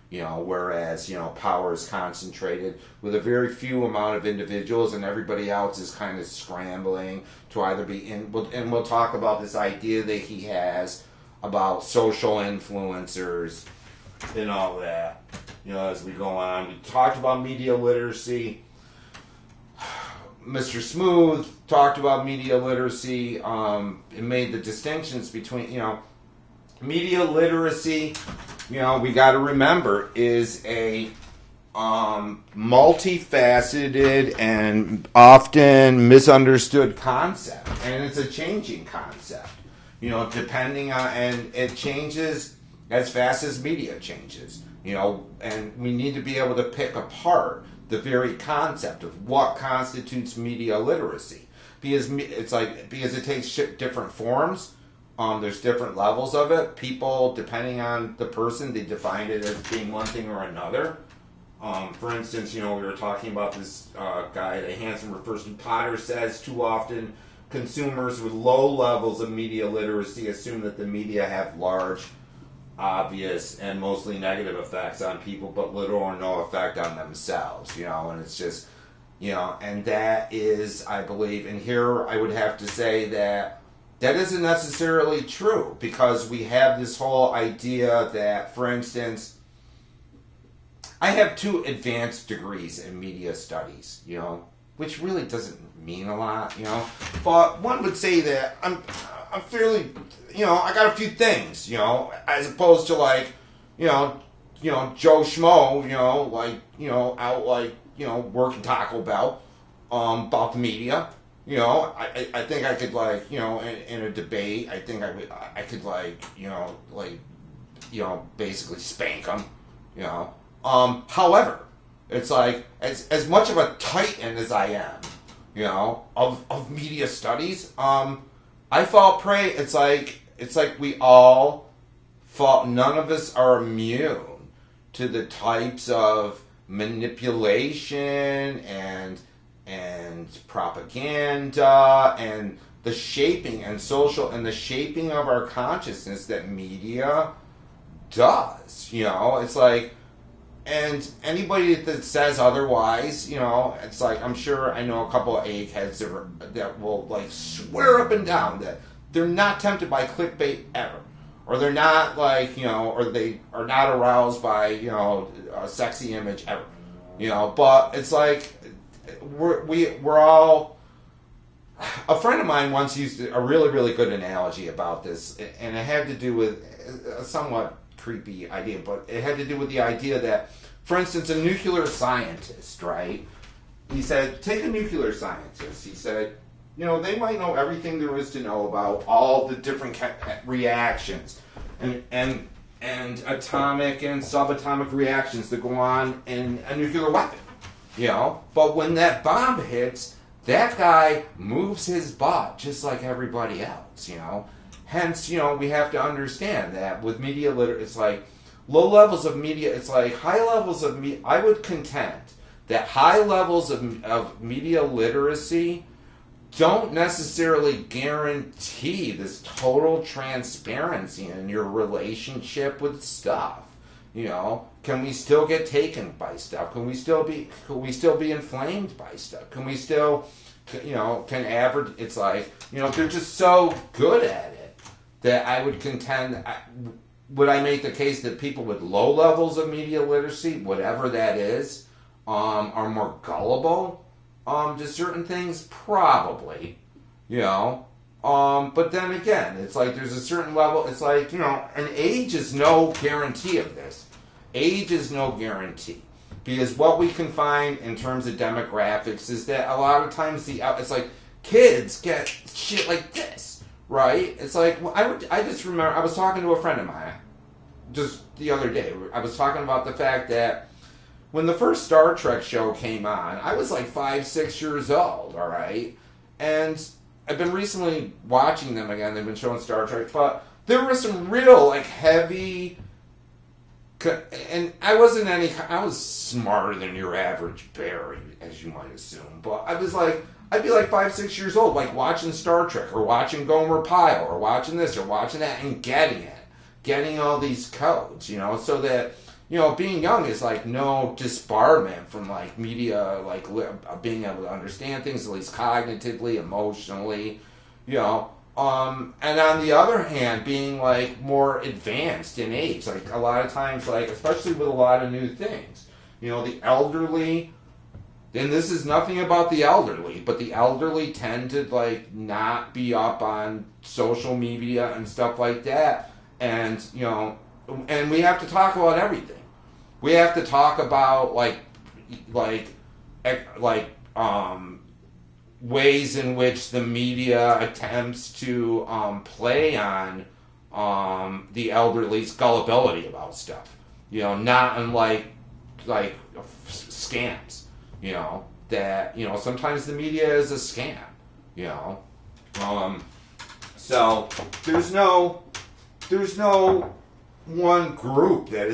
you know, whereas, you know, power is concentrated with a very few amount of individuals and everybody else is kind of scrambling to either be in, and we'll talk about this idea that he has about social influencers and all that, you know, as we go on. We talked about media literacy. Mr. Smooth talked about media literacy and made the distinctions between, you know, media literacy, you know, we got to remember, is a multifaceted and often misunderstood concept, and it's a changing concept. You know, depending on, and it changes as fast as media changes, you know, and we need to be able to pick apart the very concept of what constitutes media literacy. Because it takes different forms, there's different levels of it. People, depending on the person, they define it as being one thing or another. For instance, we were talking about this guy that Hansen refers to. Potter says too often consumers with low levels of media literacy assume that the media have large, obvious, and mostly negative effects on people, but little or no effect on themselves, and it's just, and that is, I believe, and here I would have to say that isn't necessarily true, because we have this whole idea that, for instance, I have 2 advanced degrees in media studies, which really doesn't mean a lot, but one would say that I'm fairly, I got a few things, as opposed to like, Joe Schmo, out working Taco Bell, about the media. I think I could in a debate, I think I could basically spank them, However, it's like as much of a titan as I am, of media studies, I fall prey. It's like we all fall. None of us are immune to the types of manipulation and propaganda and the shaping and the shaping of our consciousness that media does. It's like, and anybody that says otherwise, it's like, I'm sure I know a couple of eggheads that will swear up and down that they're not tempted by clickbait ever, or they're not or they are not aroused by a sexy image ever, But it's like we're all. A friend of mine once used a really, really good analogy about this, and it had to do with a somewhat creepy idea, but it had to do with the idea that, for instance, a nuclear scientist, right? He said, take a nuclear scientist. He said, they might know everything there is to know about all the different reactions and atomic and subatomic reactions that go on in a nuclear weapon, But when that bomb hits, that guy moves his butt just like everybody else, Hence, we have to understand that with media literacy, it's like low levels of media, it's like high levels of media. I would contend that high levels of media literacy don't necessarily guarantee this total transparency in your relationship with stuff. Can we still get taken by stuff? Can we still be inflamed by stuff? Can we still, can average? It's like, they're just so good at it that I would contend. Would I make the case that people with low levels of media literacy, whatever that is, are more gullible to certain things? Probably, But then again, it's like there's a certain level. It's like, and age is no guarantee of this. Age is no guarantee. Because what we can find in terms of demographics is that a lot of times it's like kids get shit like this, right? It's like, I just remember, I was talking to a friend of mine just the other day. I was talking about the fact that when the first Star Trek show came on, I was like 5-6 years old, all right? And I've been recently watching them again. They've been showing Star Trek, but there were some real heavy. And I was smarter than your average Barry, as you might assume. But I'd be like 5-6 years old, watching Star Trek or watching Gomer Pyle or watching this or watching that and getting all these codes, so that, being young is no disbarment from media, being able to understand things, at least cognitively, emotionally, and on the other hand, being more advanced in age, a lot of times, especially with a lot of new things, the elderly, and this is nothing about the elderly, but the elderly tend to not be up on social media and stuff like that, and and we have to talk about everything. We have to talk about ways in which the media attempts to play on the elderly's gullibility about stuff. Not unlike scams. That sometimes the media is a scam. So there's no one group that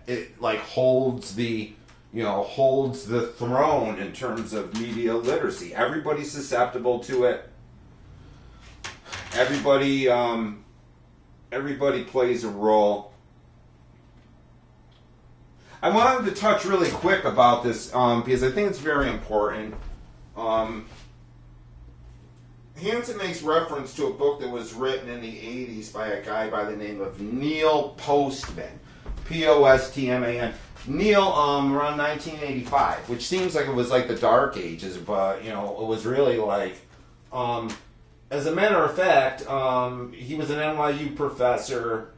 it holds the holds the throne in terms of media literacy. Everybody's susceptible to it. Everybody plays a role. I wanted to touch really quick about this because I think it's very important. Hansen makes reference to a book that was written in the 80s by a guy by the name of Neil Postman. Postman. Neil, around 1985, which seems like it was like the Dark Ages, but, it was really like, as a matter of fact, he was an NYU professor.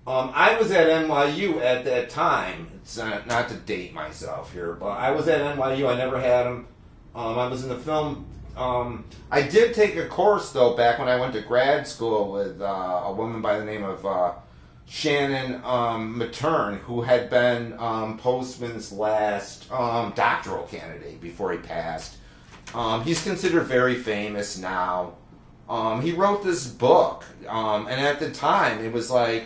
I was at NYU at that time. It's not to date myself here, but I was at NYU. I never had him. I was in the film. I did take a course, though, back when I went to grad school with a woman by the name of Shannon Matern, who had been Postman's last doctoral candidate before he passed. He's considered very famous now. He wrote this book, and at the time, it was like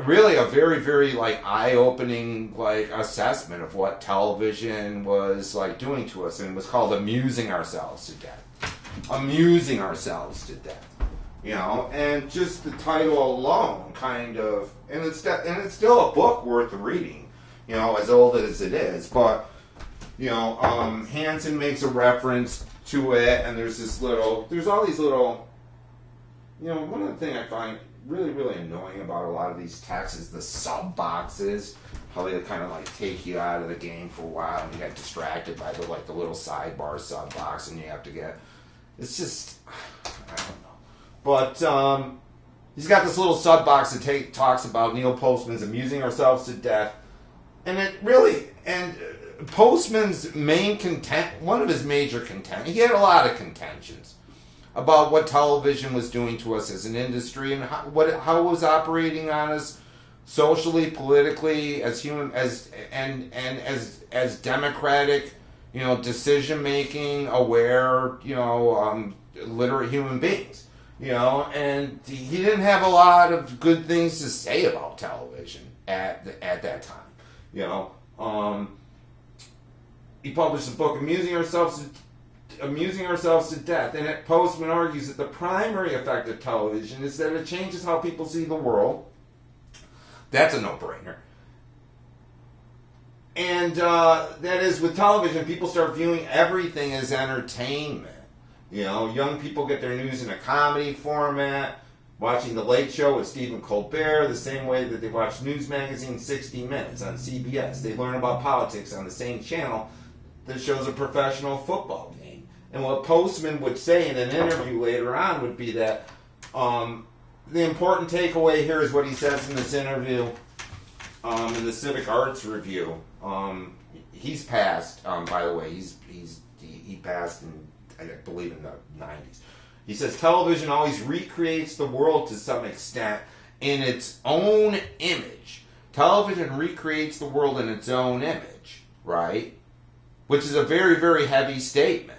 really a very, very like eye-opening like assessment of what television was like doing to us, and it was called "Amusing Ourselves to Death." Amusing ourselves to death, and just the title alone, kind of, and it's still a book worth reading, as old as it is, but Hansen makes a reference to it, and there's all these little, one of the things I find really, really annoying about a lot of these texts is the sub boxes, how they kind of like take you out of the game for a while, and you get distracted by the little sidebar sub box, and you have to get, it's just, I don't know. But he's got this little sub box that talks about Neil Postman's Amusing Ourselves to Death, and it really, and Postman's one of his major contentions, he had a lot of contentions about what television was doing to us as an industry and how it was operating on us socially, politically, as human, as democratic, decision making, aware, literate human beings, and he didn't have a lot of good things to say about television at that time, He published a book, Amusing Ourselves to Death, and Postman argues that the primary effect of television is that it changes how people see the world. That's a no-brainer. And that is, with television, people start viewing everything as entertainment. Young people get their news in a comedy format, watching The Late Show with Stephen Colbert the same way that they watch news magazine 60 Minutes on CBS. They learn about politics on the same channel that shows a professional football game. And what Postman would say in an interview later on would be that the important takeaway here is what he says in this interview in the Civic Arts Review. He's passed, by the way. He passed in, I believe, in the 90s. He says television always recreates the world to some extent in its own image. Television recreates the world in its own image, right? Which is a very, very heavy statement,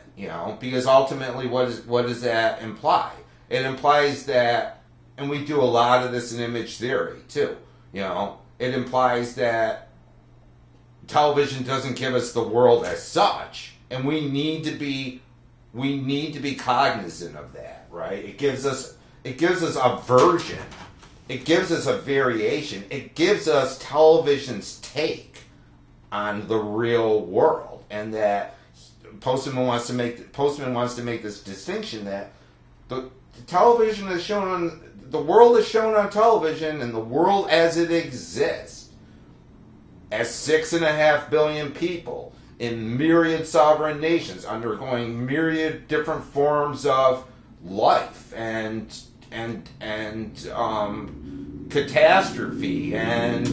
because ultimately what does that imply? It implies that, and we do a lot of this in image theory too, it implies that television doesn't give us the world as such, and we need to be cognizant of that, right? It gives us a version, it gives us a variation, it gives us television's take on the real world. And that Postman wants to make this distinction that the television is shown on the world is shown on television, and the world as it exists, as 6.5 billion people in myriad sovereign nations undergoing myriad different forms of life and catastrophe and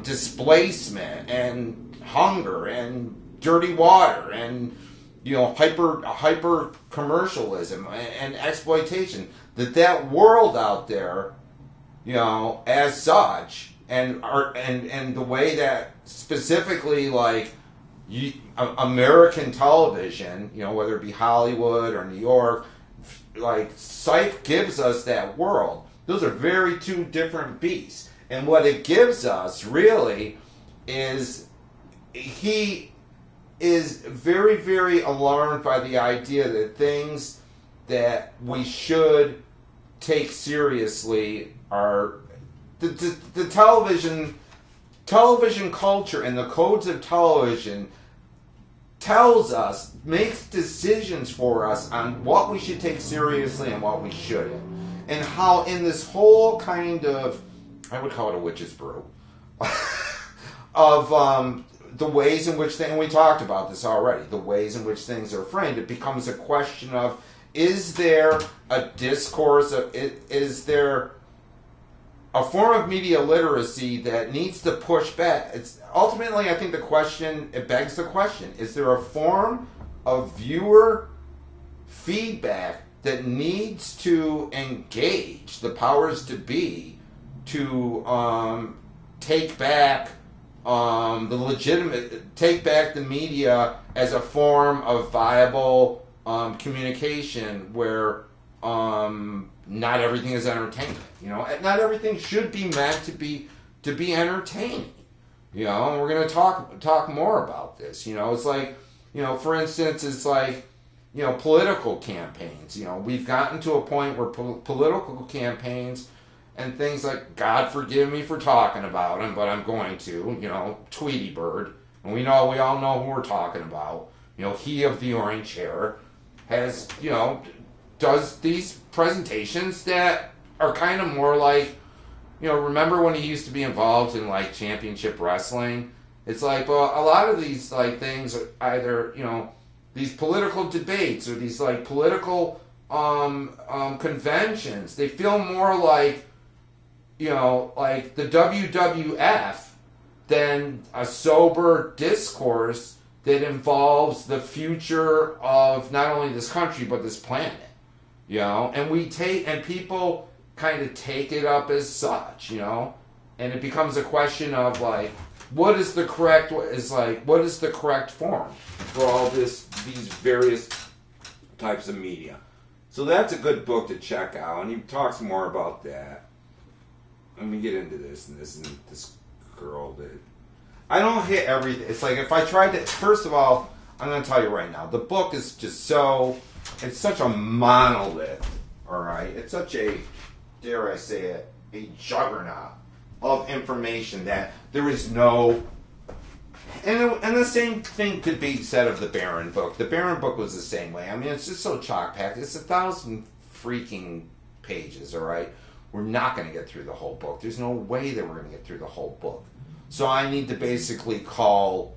displacement and hunger and dirty water and hyper commercialism and exploitation, that world out there, as such, and the way that specifically American television, whether it be Hollywood or New York, Syfe gives us that world. Those are very two different beasts. And what it gives us, really, is he is very, very alarmed by the idea that things that we should take seriously are the television culture and the codes of television makes decisions for us on what we should take seriously and what we shouldn't. And how in this whole kind of, I would call it a witch's brew, of the ways in which, and we talked about this already, the ways in which things are framed, it becomes a question of, is there a discourse, is there a form of media literacy that needs to push back? It's ultimately, I think it begs the question, is there a form of viewer feedback that needs to engage the powers to be to take back take back the media as a form of viable communication where not everything is entertainment. Not everything should be meant to be entertaining. And we're going to talk more about this. It's like, for instance, it's like, political campaigns. We've gotten to a point where political campaigns and things like, God forgive me for talking about him, but I'm going to, Tweety Bird, and we all know who we're talking about. He of the orange hair has, does these presentations that are kind of more like, remember when he used to be involved in like championship wrestling? It's like, well, a lot of these like things are either, these political debates or these like political conventions, they feel more like, like the WWF than a sober discourse that involves the future of not only this country but this planet. And people kind of take it up as such, and it becomes a question of like, what is the correct form for all these various types of media? So that's a good book to check out, and he talks more about that. Let me get into this and this girl that I don't hit everything. It's like if I tried to. First of all, I'm going to tell you right now, the book is just it's such a monolith. All right, it's such a, dare I say it, a juggernaut of information that there is no. And the same thing could be said of the Barron book. The Barron book was the same way. I mean, it's just so chock-packed. It's 1,000 freaking pages, all right? We're not going to get through the whole book. There's no way that we're going to get through the whole book. So I need to basically call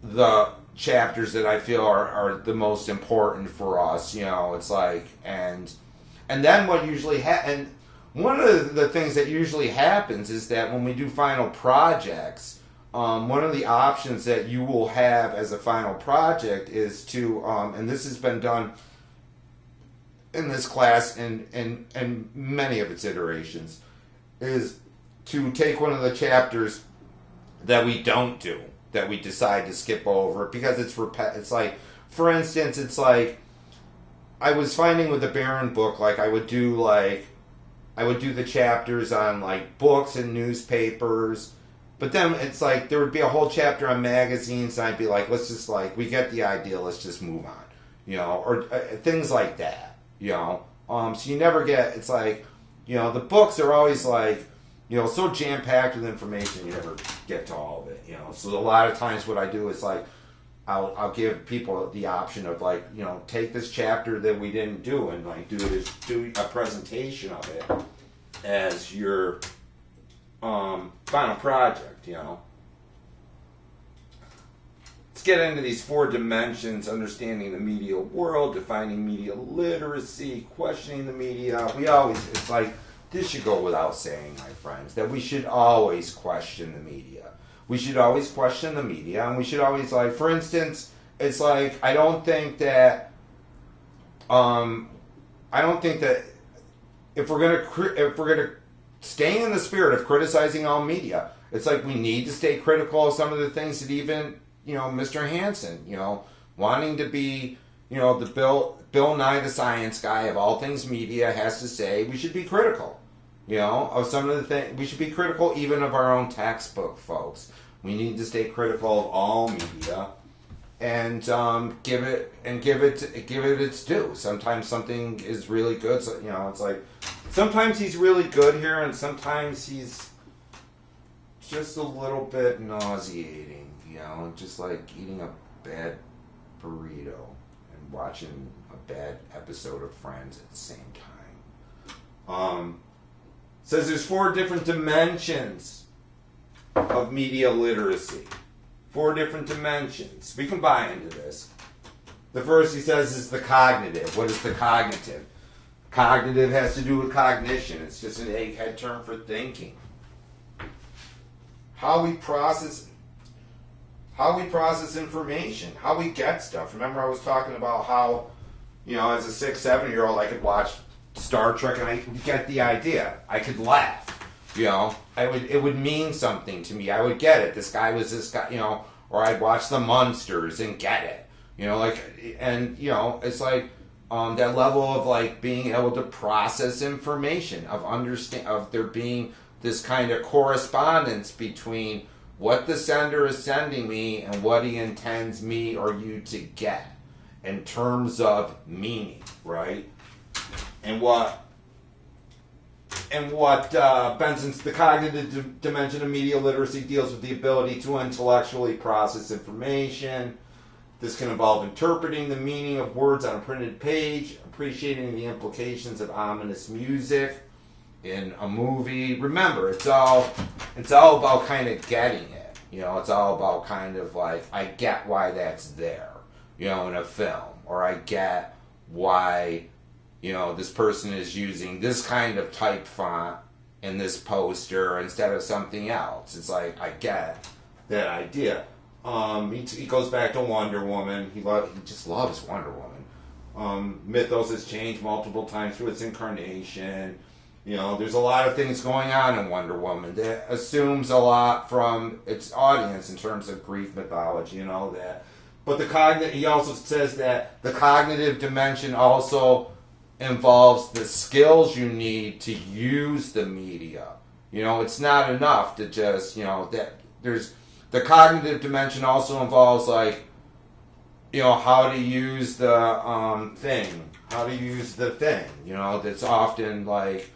the chapters that I feel are the most important for us. It's like, and then what usually happens, and one of the things that usually happens is that when we do final projects, one of the options that you will have as a final project is to, and this has been done in this class and many of its iterations, is to take one of the chapters that we don't do, that we decide to skip over because it's like, for instance, it's like I was finding with the Barron book, like I would do the chapters on like books and newspapers. But then it's like there would be a whole chapter on magazines, and I'd be like, let's just like, we get the idea, let's just move on, or things like that, So you never get, it's like, the books are always like, so jam-packed with information, you never get to all of it, So a lot of times what I do is like, I'll give people the option of like, take this chapter that we didn't do and like do a presentation of it as your final project, Let's get into these 4 dimensions: understanding the media world, defining media literacy, questioning the media. It's like, this should go without saying, my friends, that we should always question the media. We should always question the media, and we should always, like, for instance, it's like, I don't think that if we're gonna stay in the spirit of criticizing all media, it's like we need to stay critical of some of the things that even, Mr. Hansen, wanting to be, the Bill Nye the science guy of all things media has to say we should be critical. You know, of some of the things. We should be critical even of our own textbook, folks. We need to stay critical of all media, and give it its due. Sometimes something is really good. So, you know, it's like sometimes he's really good here, and sometimes he's just a little bit nauseating. You know, just like eating a bad burrito and watching a bad episode of Friends at the same time. Says there's 4 different dimensions of media literacy. 4 different dimensions. We can buy into this. The first, he says, is the cognitive. What is the cognitive? Cognitive has to do with cognition. It's just an egghead term for thinking. How we process information, how we get stuff. Remember I was talking about how, you know, as a 6, 7-year-old, I could watch Star Trek and I could get the idea. I could laugh. You know, it would mean something to me. I would get it. This guy was this guy, you know, or I'd watch the Munsters and get it. You know, like, and, you know, it's like that level of, like, being able to process information, of there being this kind of correspondence between what the sender is sending me and what he intends me or you to get in terms of meaning, right? And what Benson's the cognitive dimension of media literacy deals with the ability to intellectually process information. This can involve interpreting the meaning of words on a printed page, appreciating the implications of ominous music in a movie. Remember, it's all about kind of getting it. You know, it's all about kind of like, I get why that's there, you know, in a film, or I get why, you know, this person is using this kind of type font in this poster instead of something else. It's like, I get that idea. He goes back to Wonder Woman. He just loves Wonder Woman. Mythos has changed multiple times through its incarnation. You know, there's a lot of things going on in Wonder Woman that assumes a lot from its audience in terms of Greek mythology and all that. But he also says that the cognitive dimension also involves the skills you need to use the media. You know, it's not enough to just, you know, that there's the cognitive dimension also involves, like, you know, how to use the thing, you know, that's often like,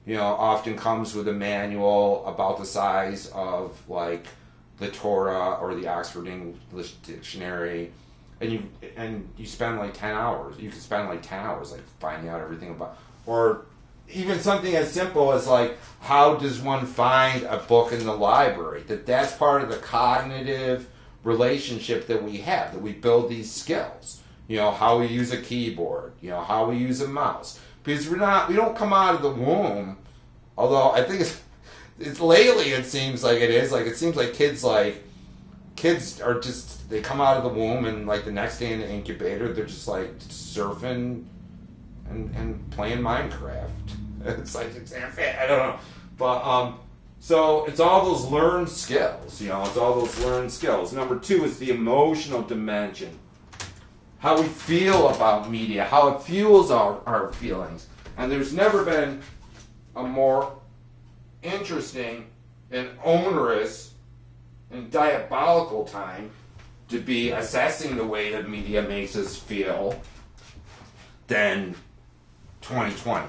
you know, often comes with a manual about the size of, like, the Torah or the Oxford English Dictionary. And you spend like 10 hours. You could spend like 10 hours like finding out everything about, or even something as simple as like, how does one find a book in the library? That's part of the cognitive relationship that we have, that we build these skills. You know, how we use a keyboard, you know, how we use a mouse. Because we don't come out of the womb, although I think it's lately it seems like it is, like it seems like kids are just, they come out of the womb and like the next day in the incubator they're just like surfing and playing Minecraft. It's like, I don't know, but so it's all those learned skills, you know, it's all those learned skills. Number 2 is the emotional dimension, how we feel about media, how it fuels our feelings. And there's never been a more interesting and onerous and diabolical time to be assessing the way that media makes us feel than 2020.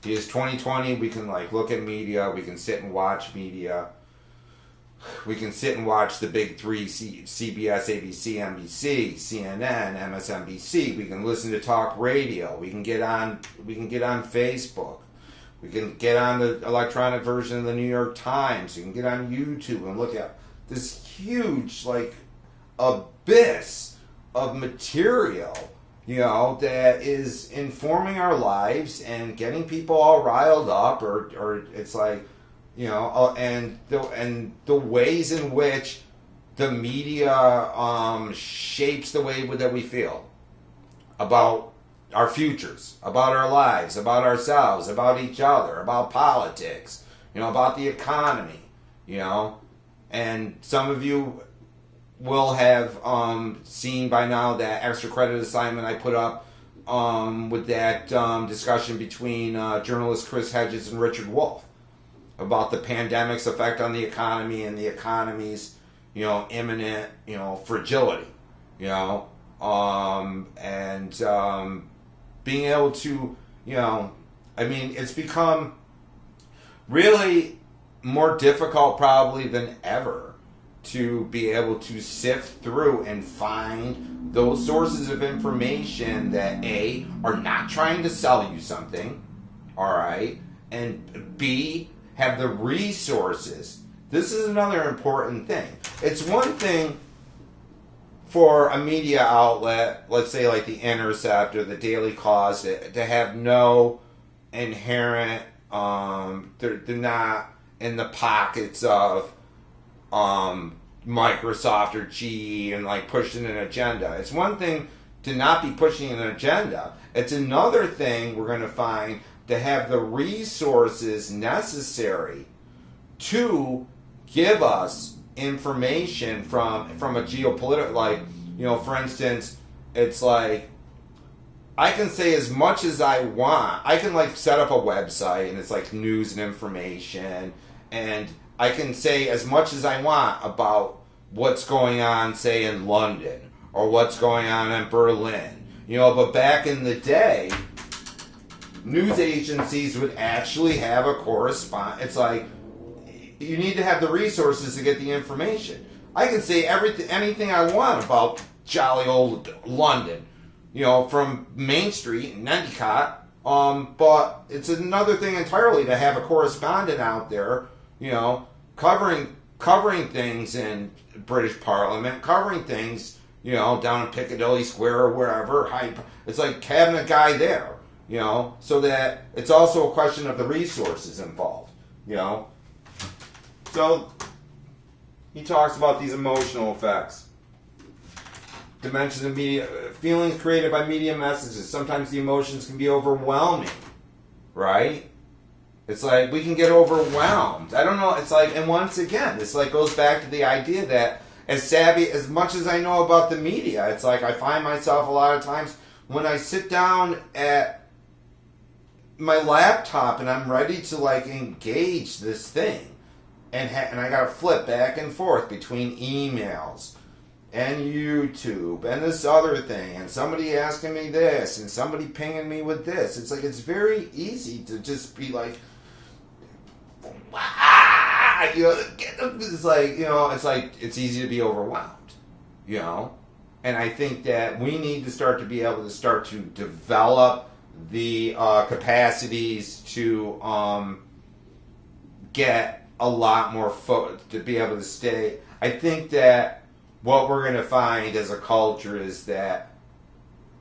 Because 2020, we can like look at media, we can sit and watch media, we can sit and watch the big 3, CBS, ABC, NBC, CNN, MSNBC. We can listen to talk radio. We can get on Facebook. We can get on the electronic version of the New York Times. You can get on YouTube and look at this huge, like, abyss of material, you know, that is informing our lives and getting people all riled up, or it's like, you know, and the ways in which the media shapes the way that we feel about our futures, about our lives, about ourselves, about each other, about politics, you know, about the economy, you know. And some of you will have seen by now that extra credit assignment I put up with that discussion between journalist Chris Hedges and Richard Wolff about the pandemic's effect on the economy and the economy's, imminent, fragility, and being able to, it's become really more difficult probably than ever to be able to sift through and find those sources of information that A, are not trying to sell you something, all right, and B, have the resources. This is another important thing. It's one thing for a media outlet, let's say like The Intercept or the Daily Cause, to have no inherent, they're not in the pockets of Microsoft or GE and like pushing an agenda. It's one thing to not be pushing an agenda. It's another thing we're going to find to have the resources necessary to give us information from a geopolitical, like, for instance, it's like I can say as much as I want. I can like set up a website and it's like news and information, and I can say as much as I want about what's going on, say, in London or what's going on in Berlin. But back in the day, news agencies would actually have a correspondent. It's like you need to have the resources to get the information. I can say anything I want about jolly old London, from Main Street in Endicott. But it's another thing entirely to have a correspondent out there, covering things in British Parliament, covering things, down in Piccadilly Square or wherever. It's like having a guy there, so that it's also a question of the resources involved, So he talks about these emotional effects. Dimensions of media, feelings created by media messages. Sometimes the emotions can be overwhelming, right? It's like we can get overwhelmed. I don't know. It's like, and once again, this like goes back to the idea that as much as I know about the media, it's like I find myself a lot of times when I sit down at my laptop and I'm ready to like engage this thing, and I got to flip back and forth between emails and YouTube and this other thing and somebody asking me this and somebody pinging me with this. It's like it's very easy to just be like, it's like it's easy to be overwhelmed, and I think that we need to start to develop the capacities to get a lot more to be able to stay. I think that what we're going to find as a culture is that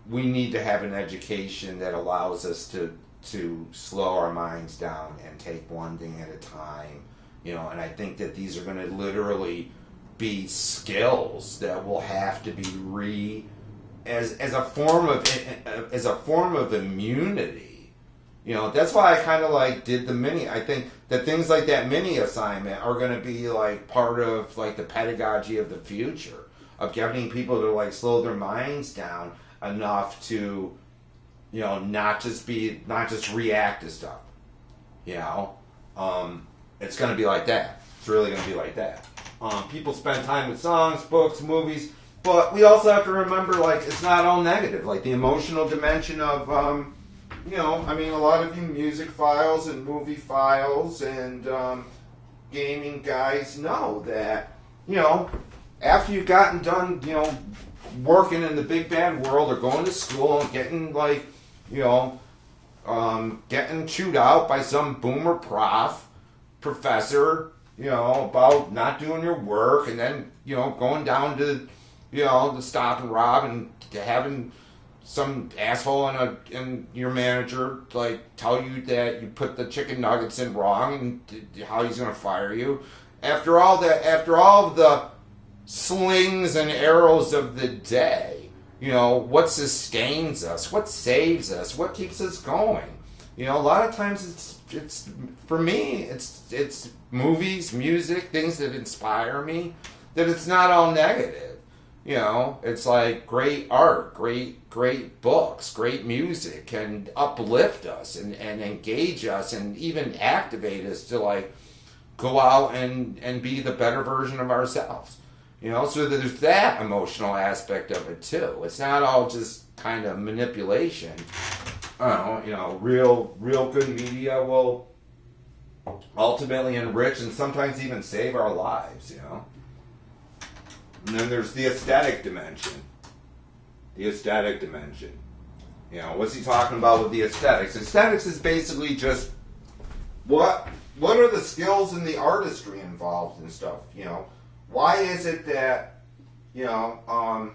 we need to have an education that allows us to slow our minds down and take one thing at a time, and I think that these are going to literally be skills that will have to be as a form of immunity. That's why I kind of like did the mini. I think that things like that mini assignment are going to be like part of like the pedagogy of the future, of getting people to like slow their minds down enough to, not just react to stuff. It's going to be like that. It's really going to be like that. People spend time with songs, books, movies, but we also have to remember, like, it's not all negative. Like, the emotional dimension of, a lot of you music files and movie files and gaming guys know that, after you've gotten done, working in the big bad world or going to school and getting, like, getting chewed out by some boomer professor, about not doing your work, and then, going down to, the Stop and Rob and having some asshole and your manager like tell you that you put the chicken nuggets in wrong and how he's going to fire you. After all of the slings and arrows of the day, what sustains us, what saves us, what keeps us going. A lot of times it's for me it's movies, music, things that inspire me. That it's not all negative. You know, it's like great art, great books, great music can uplift us and engage us and even activate us to like go out and be the better version of ourselves. You know, so there's that emotional aspect of it too. It's not all just kind of manipulation. I don't know, you know, real good media will ultimately enrich and sometimes even save our lives, you know. And then there's the aesthetic dimension. The aesthetic dimension. You know, what's he talking about with the aesthetics? Aesthetics is basically just what are the skills and the artistry involved and stuff, you know? Why is it that, you know,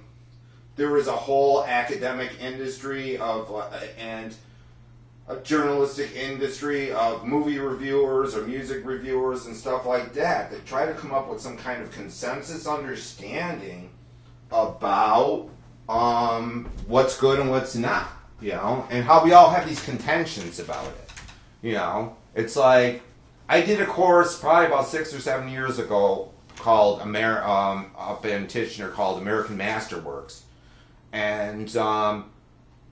there is a whole academic industry of and a journalistic industry of movie reviewers or music reviewers and stuff like that try to come up with some kind of consensus understanding about what's good and what's not, you know, and how we all have these contentions about it. You know, it's like I did a course probably about 6 or 7 years ago called up in Tichenor called American Masterworks, and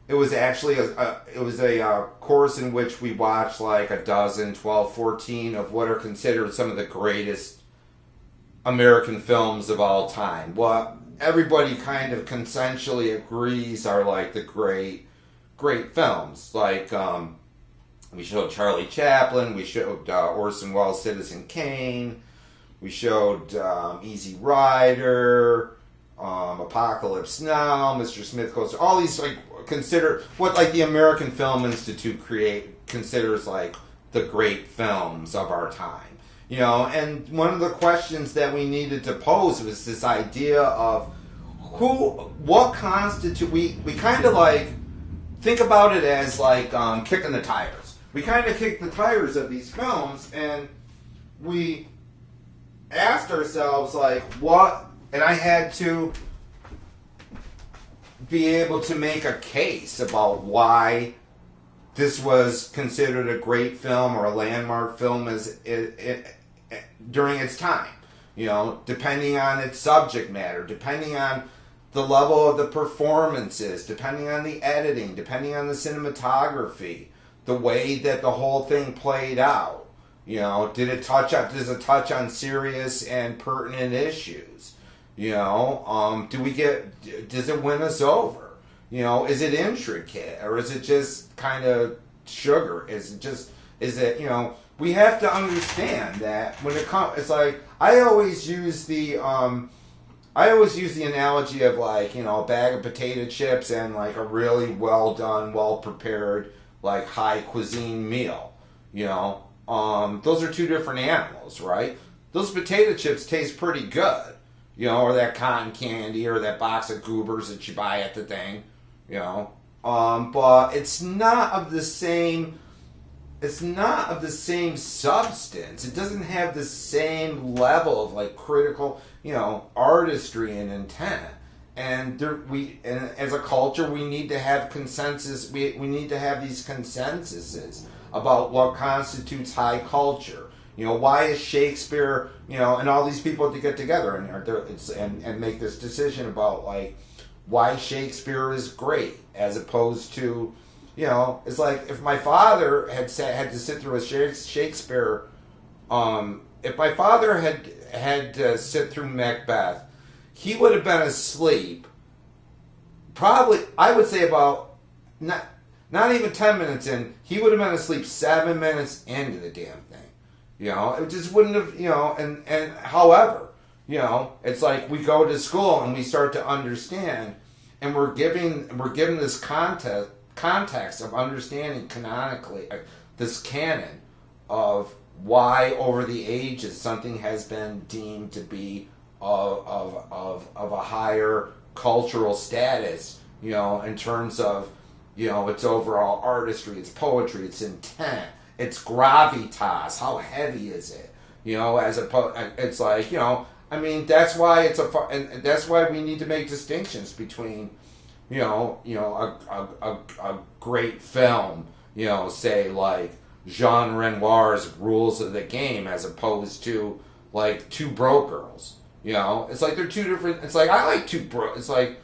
it was actually a course in which we watched like 12, 14 of what are considered some of the greatest American films of all time. What everybody kind of consensually agrees are like the great films. Like we showed Charlie Chaplin, we showed Orson Welles' Citizen Kane, we showed Easy Rider, Apocalypse Now, Mr. Smith Goes, all these like consider what like the American Film Institute considers like the great films of our time, you know. And one of the questions that we needed to pose was this idea of what constitute. We kind of like think about it as like kicking the tires. We kind of kick the tires of these films, and we asked ourselves like what. And I had to be able to make a case about why this was considered a great film or a landmark film during its time. You know, depending on its subject matter, depending on the level of the performances, depending on the editing, depending on the cinematography, the way that the whole thing played out. You know, does it touch on serious and pertinent issues? You know, does it win us over? You know, is it intricate or is it just kind of sugar? Is it, you know, we have to understand that when it comes, it's like, I always use the analogy of like, you know, a bag of potato chips and like a really well done, well prepared, like high cuisine meal, you know. Those are two different animals, right? Those potato chips taste pretty good. You know, or that cotton candy, or that box of Goobers that you buy at the thing, you know. But it's not of the same. It's not of the same substance. It doesn't have the same level of like critical, you know, artistry and intent. And as a culture, we need to have consensus. We need to have these consensuses about what constitutes high culture. You know, why is Shakespeare, you know, and all these people to get together and make this decision about, like, why Shakespeare is great as opposed to, you know, it's like if my father had to sit through a Shakespeare, if my father had to sit through Macbeth, he would have been asleep probably, I would say about, not even 10 minutes in, he would have been asleep 7 minutes into the damn thing. You know, it just wouldn't have, you know, and however, you know, it's like we go to school and we start to understand, and we're given this context of understanding canonically this canon of why over the ages something has been deemed to be of a higher cultural status, you know, in terms of, you know, its overall artistry, its poetry, its intent. It's gravitas. How heavy is it? You know, it's like, you know, I mean, that's why and that's why we need to make distinctions between, you know, a great film, you know, say like Jean Renoir's Rules of the Game, as opposed to like Two Broke Girls. You know, it's like they're two different. It's like I like two bro. It's like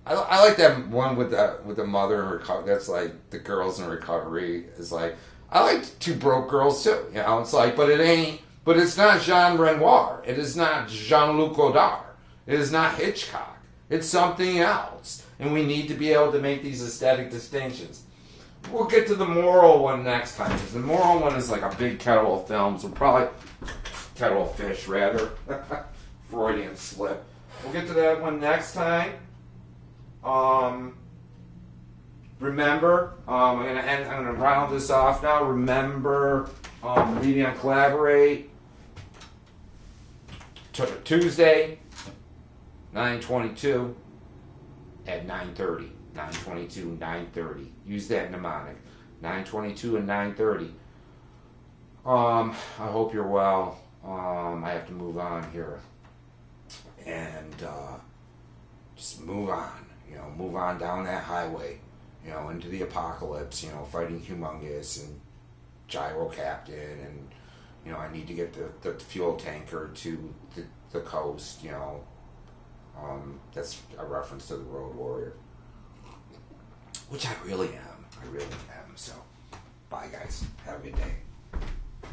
I like that one with the mother in recovery. That's like the girls in recovery. It's like I like two broke girls too. You know, it's like, but it ain't. But it's not Jean Renoir. It is not Jean-Luc Godard. It is not Hitchcock. It's something else, and we need to be able to make these aesthetic distinctions. We'll get to the moral one next time, because the moral one is like a big kettle of films. We'll probably kettle of fish rather. Freudian slip. We'll get to that one next time. Remember, I'm gonna round this off now. Remember, Media and Collaborate. Tuesday, 9:22 at 9:30. 9:22, 9:30. Use that mnemonic. 9:22 and 9:30. I hope you're well. I have to move on here. And just move on, you know, move on down that highway, you know, into the apocalypse, you know, fighting Humongous and Gyro Captain, and, you know, I need to get the fuel tanker to the coast, you know. That's a reference to the Road Warrior, which I really am. So, bye guys. Have a good day.